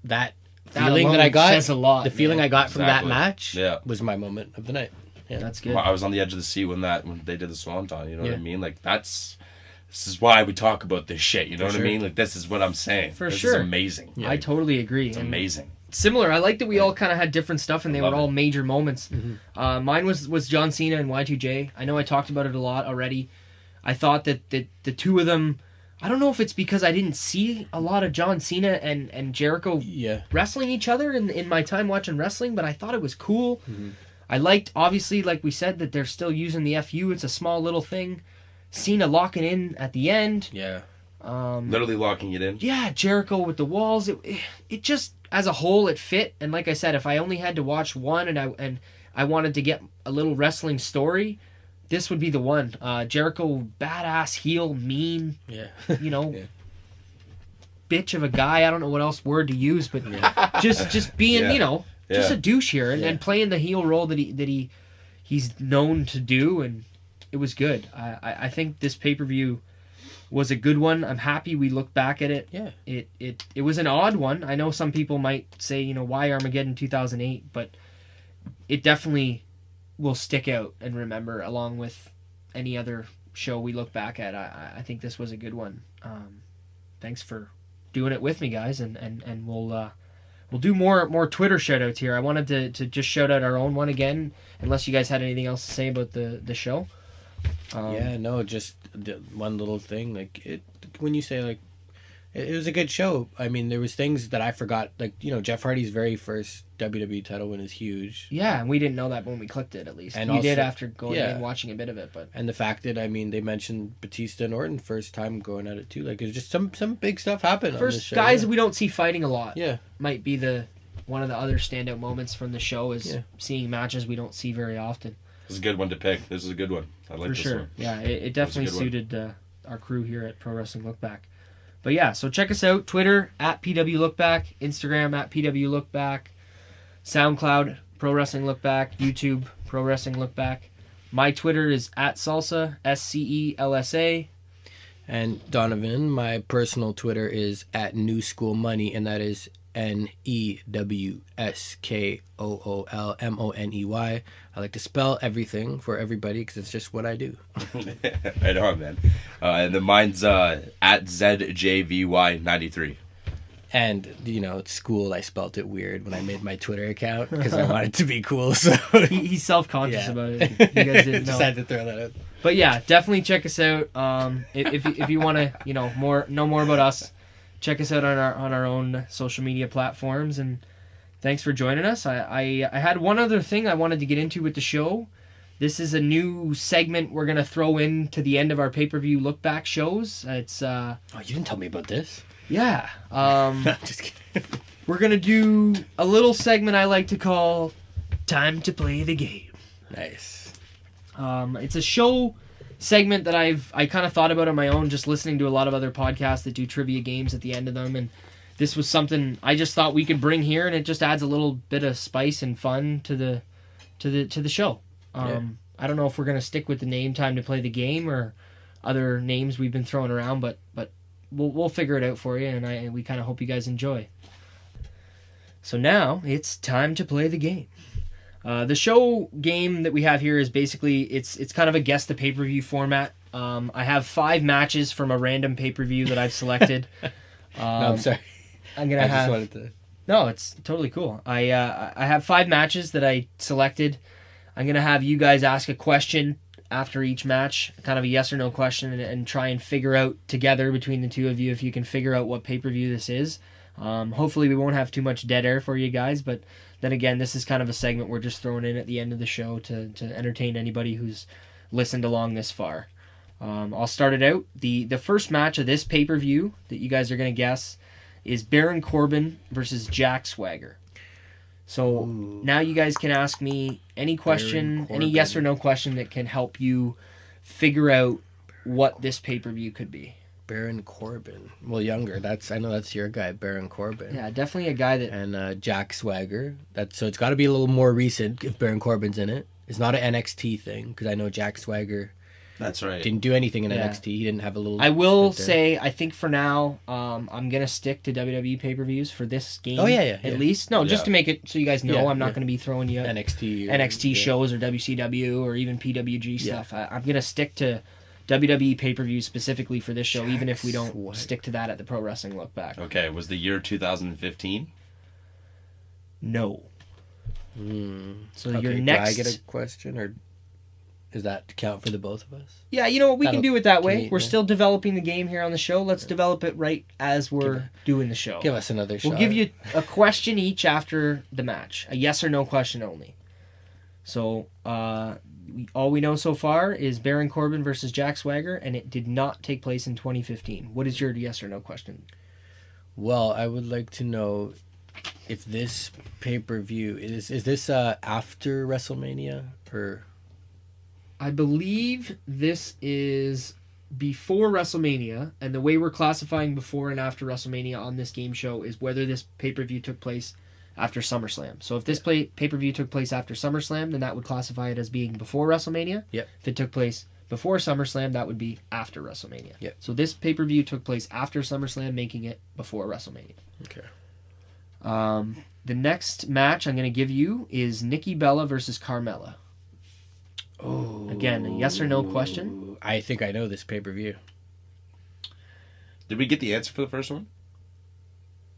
that That feeling alone that I got, says a lot, the feeling man. I got from that Exactly. match Yeah. was my moment of the night. Yeah. That's good. Well, I was on the edge of the seat when they did the Swanton. You know what Yeah. I mean? Like this is why we talk about this shit. You know what sure. I mean? Like this is what I'm saying. For this sure. is amazing. I totally agree. It's amazing. Similar. I like that we all kind of had different stuff, and they Love were all it. major moments. Mine was John Cena and Y2J. I know I talked about it a lot already. I thought that the two of them. I don't know if it's because I didn't see a lot of John Cena and Jericho Yeah. wrestling each other in my time watching wrestling, but I thought it was cool. I liked, obviously, like we said, that they're still using the FU. It's a small little thing. Cena locking in at the end. Yeah. Literally locking it in. Yeah, Jericho with the walls. It just, as a whole, it fit. And like I said, if I only had to watch one and I wanted to get a little wrestling story, this would be the one. Jericho, badass, heel, mean, Yeah. you know, Yeah. bitch of a guy. I don't know what else word to use, but just being, Yeah. you know, just Yeah. a douche here and playing the heel role that he's known to do, and it was good. I think this pay-per-view was a good one. I'm happy we look back at it. Yeah. It was an odd one. I know some people might say, you know, why Armageddon 2008, but it definitely will stick out and remember along with any other show we look back at. I think this was a good one. Thanks for doing it with me, guys, and we'll do more Twitter shout outs here. I wanted to just shout out our own one again, unless you guys had anything else to say about the show. Yeah, no, just one little thing. Like when you say like, it was a good show. I mean, there was things that I forgot. Like, you know, Jeff Hardy's very first WWE title win is huge. Yeah, and we didn't know that when we clicked it, at least. And we also- did after going yeah. and watching a bit of it, but And the fact that, I mean, they mentioned Batista and Orton first time going at it too. Like, there's just some big stuff happened on this first show. guys yeah. we don't see fighting a lot. Yeah. Might be one of the other standout moments from the show is Yeah. seeing matches we don't see very often. This is a good one to pick. This is a good one. I like For this sure. one. Yeah, it definitely good one. suited our crew here at Pro Wrestling LookBack. But yeah, so check us out. Twitter, at PW LookBack. Instagram, at PW LookBack. SoundCloud, Pro Wrestling LookBack. YouTube, Pro Wrestling LookBack. My Twitter is at Salsa, SCELSA. And Donovan, my personal Twitter is at New School Money, and that is NEWSKOOLMONEY. I like to spell everything for everybody because it's just what I do. Right on, man. And then mine's at ZJVY93. And, you know, at school I spelt it weird when I made my Twitter account because I wanted to be cool. So He's self-conscious Yeah. about it. You guys didn't know. just had to throw that out. But yeah, definitely check us out. If you want to, you know, know more about us, check us out on our own social media platforms. And thanks for joining us. I had one other thing I wanted to get into with the show. This is a new segment we're gonna throw in to the end of our pay-per-view look back shows. It's Oh, you didn't tell me about this. yeah. Just kidding. We're gonna do a little segment I like to call "Time to Play the Game." Nice. It's a show segment that I kind of thought about on my own, just listening to a lot of other podcasts that do trivia games at the end of them, and this was something I just thought we could bring here, and it just adds a little bit of spice and fun to the show. I don't know if we're gonna stick with the name "Time to Play the Game" or other names we've been throwing around, but we'll figure it out for you, and we kind of hope you guys enjoy. So now it's time to play the game. The show game that we have here is basically it's kind of a guess the pay-per-view format. I have 5 matches from a random pay-per-view that I've selected. No, I'm sorry. I'm gonna just wanted to. No, it's totally cool. I have 5 matches that I selected. I'm gonna have you guys ask a question after each match, kind of a yes or no question, and try and figure out together between the two of you if you can figure out what pay-per-view this is. Hopefully we won't have too much dead air for you guys, but then again, this is kind of a segment we're just throwing in at the end of the show to entertain anybody who's listened along this far. I'll start it out. The first match of this pay-per-view that you guys are going to guess is Baron Corbin versus Jack Swagger. So now you guys can ask me any question, any yes or no question that can help you figure out what this pay-per-view could be. Baron Corbin. Well, younger. I know that's your guy, Baron Corbin. Yeah, definitely a guy that... And Jack Swagger. So it's got to be a little more recent if Baron Corbin's in it. It's not an NXT thing, because I know Jack Swagger... That's right. Didn't do anything in NXT. He didn't have a little... I will say, I think for now, I'm going to stick to WWE pay-per-views for this game. Oh, yeah. At least. No, just to make it so you guys know I'm not going to be throwing you NXT shows or WCW or even PWG stuff. I'm going to stick to WWE pay-per-views specifically for this show, even if we don't stick to that at the Pro Wrestling LookBack. Okay, was the year 2015? No. So okay, your next... Do I get a question, or... Does that count for the both of us? Yeah, you know what? We can do it that way. We're still developing the game here on the show. Let's develop it right as we're doing the show. Give us another shot. We'll give you a question each after the match. A yes or no question only. So, all we know so far is Baron Corbin versus Jack Swagger, and it did not take place in 2015. What is your yes or no question? Well, I would like to know if this pay-per-view is this after WrestleMania, or... I believe this is before WrestleMania, and the way we're classifying before and after WrestleMania on this game show is whether this pay-per-view took place after SummerSlam. So if this pay-per-view took place after SummerSlam, then that would classify it as being before WrestleMania. Yep. If it took place before SummerSlam, that would be after WrestleMania. Yep. So this pay-per-view took place after SummerSlam, making it before WrestleMania. Okay. The next match I'm going to give you is Nikki Bella versus Carmella. Oh. Again, a yes or no question. I think I know this pay-per-view. Did we get the answer for the first one?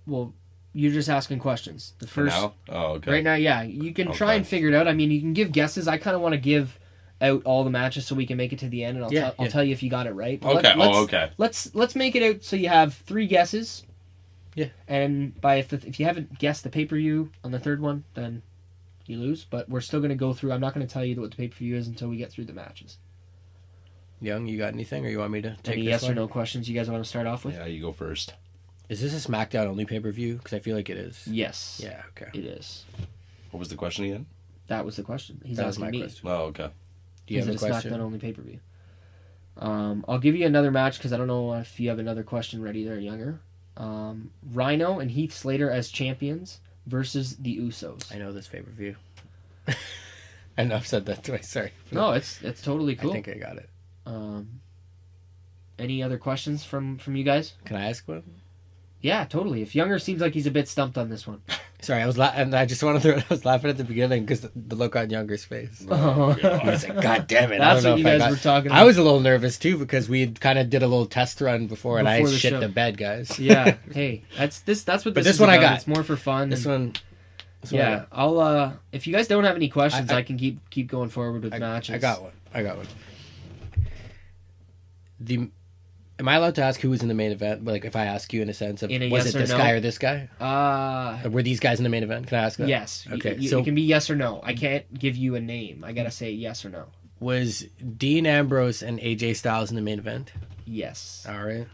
Well, you're just asking questions. The first. Now? Oh, okay. Right now, yeah. You can try and figure it out. I mean, you can give guesses. I kind of want to give out all the matches so we can make it to the end, and I'll tell you if you got it right. But Okay. Let's make it out so you have 3 guesses. Yeah. And if you haven't guessed the pay-per-view on the third one, then you lose. But we're still going to go through. I'm not going to tell you what the pay-per-view is until we get through the matches. Young, you got anything, or you want me to take any yes or no questions you guys want to start off with? Yeah, you go first. Is this a SmackDown only pay-per-view? Because I feel like it is. Yes. Yeah, okay. It is. What was the question again? That was the question. That was my question. Oh, okay. Do you have a question? SmackDown only pay-per-view. I'll give you another match because I don't know if you have another question ready there, Younger. Rhino and Heath Slater as champions versus the Usos. I know this pay-per-view. I know I've said that twice. Sorry. No, it's totally cool. I think I got it. Any other questions from you guys? Can I ask one? Yeah, totally. If Younger seems like he's a bit stumped on this one. Sorry, I just want to throw. I was laughing at the beginning because the look on Younger's face. Oh, he was like, "God damn it!" That's what you guys were talking about. I was a little nervous too because we kind of did a little test run before and I shit the bed, guys. Yeah. Hey, that's what this is one about. I got. It's more for fun. This one. Yeah, I'll. If you guys don't have any questions, I can keep going forward with matches. I got one. Am I allowed to ask who was in the main event? Like, if I ask you in a sense of, was it this guy or this guy? Were these guys in the main event? Can I ask that? Yes. Okay. So it can be yes or no. I can't give you a name. I gotta say yes or no. Was Dean Ambrose and AJ Styles in the main event? Yes. All right.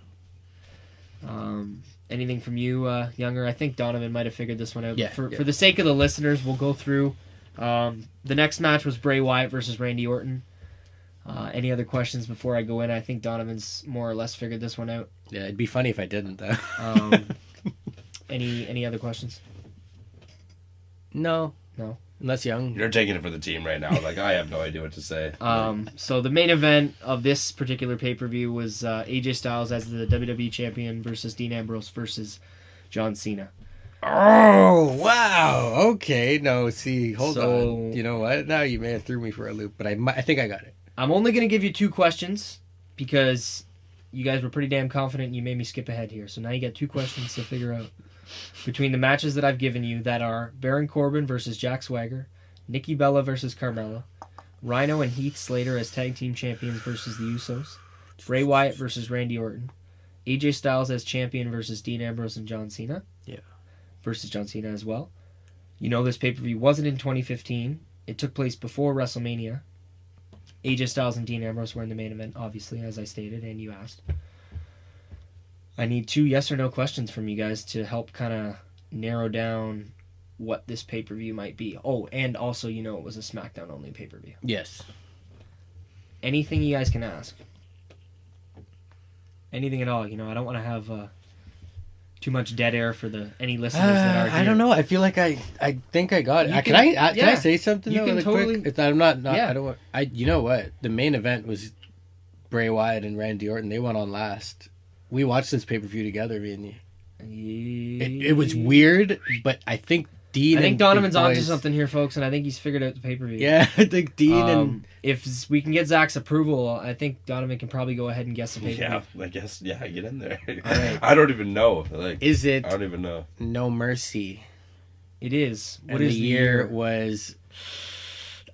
Anything from you, Younger? I think Donovan might have figured this one out. Yeah. For the sake of the listeners, we'll go through. The next match was Bray Wyatt versus Randy Orton. Any other questions before I go in? I think Donovan's more or less figured this one out. Yeah, it'd be funny if I didn't, though. Any other questions? No. Unless Young. You're taking it for the team right now. Like, I have no idea what to say. So the main event of this particular pay-per-view was AJ Styles as the WWE Champion versus Dean Ambrose versus John Cena. Oh, wow. Okay. No, see, hold So- on. You know what? Now you may have threw me for a loop, but I think I got it. I'm only going to give you 2 questions because you guys were pretty damn confident and you made me skip ahead here. So now you got 2 questions to figure out. Between the matches that I've given you that are Baron Corbin versus Jack Swagger, Nikki Bella versus Carmella, Rhino and Heath Slater as tag team champions versus the Usos, Bray Wyatt versus Randy Orton, AJ Styles as champion versus Dean Ambrose and John Cena. Yeah. Versus John Cena as well. You know this pay-per-view wasn't in 2015. It took place before WrestleMania. AJ Styles and Dean Ambrose were in the main event, obviously, as I stated and you asked. I need 2 yes or no questions from you guys to help kind of narrow down what this pay-per-view might be. Oh, and also, you know, it was a SmackDown only pay-per-view. Yes. Anything you guys can ask. Anything at all. You know, I don't want to have too much dead air for any listeners that are here. I don't know. I feel like I think I got it. Can I say something? You though, can really totally. quick? I'm not. Yeah. I don't want. You know what? The main event was Bray Wyatt and Randy Orton. They went on last. We watched this pay-per-view together, me and you. It was weird, but I think Dean. I think and Donovan's the boys, onto something here, folks, and I think he's figured out the pay-per-view. Yeah, I think Dean and if we can get Zach's approval, I think Donovan can probably go ahead and guess the pay-per-view. Yeah, I guess. Yeah, get in there. right. I don't even know. Like, is it I don't even know. No Mercy? It is. What and is the year was?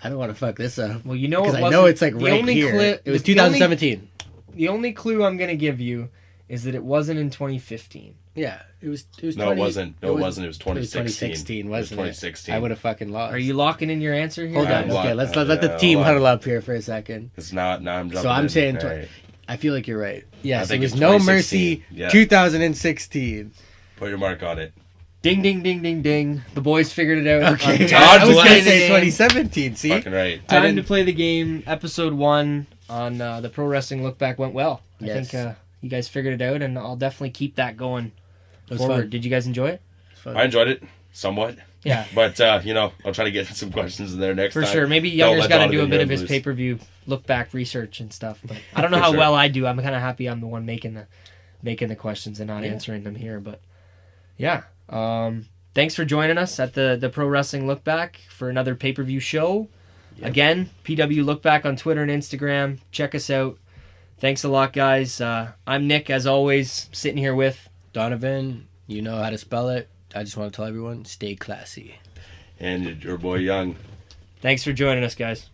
I don't want to fuck this up. Well, you know, because I know it's like the right only here. It was 2017. The only clue I'm going to give you is that it wasn't in 2015. Yeah, it was. No, it wasn't. No, it wasn't. It was 2016. It was 2016, wasn't it? 2016. I would have fucking lost. Are you locking in your answer here? Hold on. Okay, let's let the team huddle up here for a second. It's not. Now I'm jumping. So I'm in. saying. Right. I feel like you're right. Yes, think it was it's No 2016. Mercy, Yeah. 2016. Put your mark on it. Ding, ding, ding, ding, ding. The boys figured it out. Okay, God I was going to bless. say 2017. See, Fucking right. Time to play the game. Episode 1 on the Pro Wrestling Look Back went well. I Yes. think you guys figured it out, and I'll definitely keep that going it was forward. fun. Did you guys enjoy it? Fun. I enjoyed it somewhat. Yeah. But I'll try to get some questions in there next For time. sure. Maybe Don't Younger's let got to do a Donovan bit of Young his lose. pay-per-view look back research and stuff. But I don't know For how sure. well I do. I'm kind of happy I'm the one making the questions and not answering them here. But yeah, thanks for joining us at the Pro Wrestling Look Back for another pay-per-view show. Yep. Again, PW Look Back on Twitter and Instagram. Check us out. Thanks a lot, guys. I'm Nick, as always, sitting here with Donovan. You know how to spell it. I just want to tell everyone, stay classy. And your boy Young. Thanks for joining us, guys.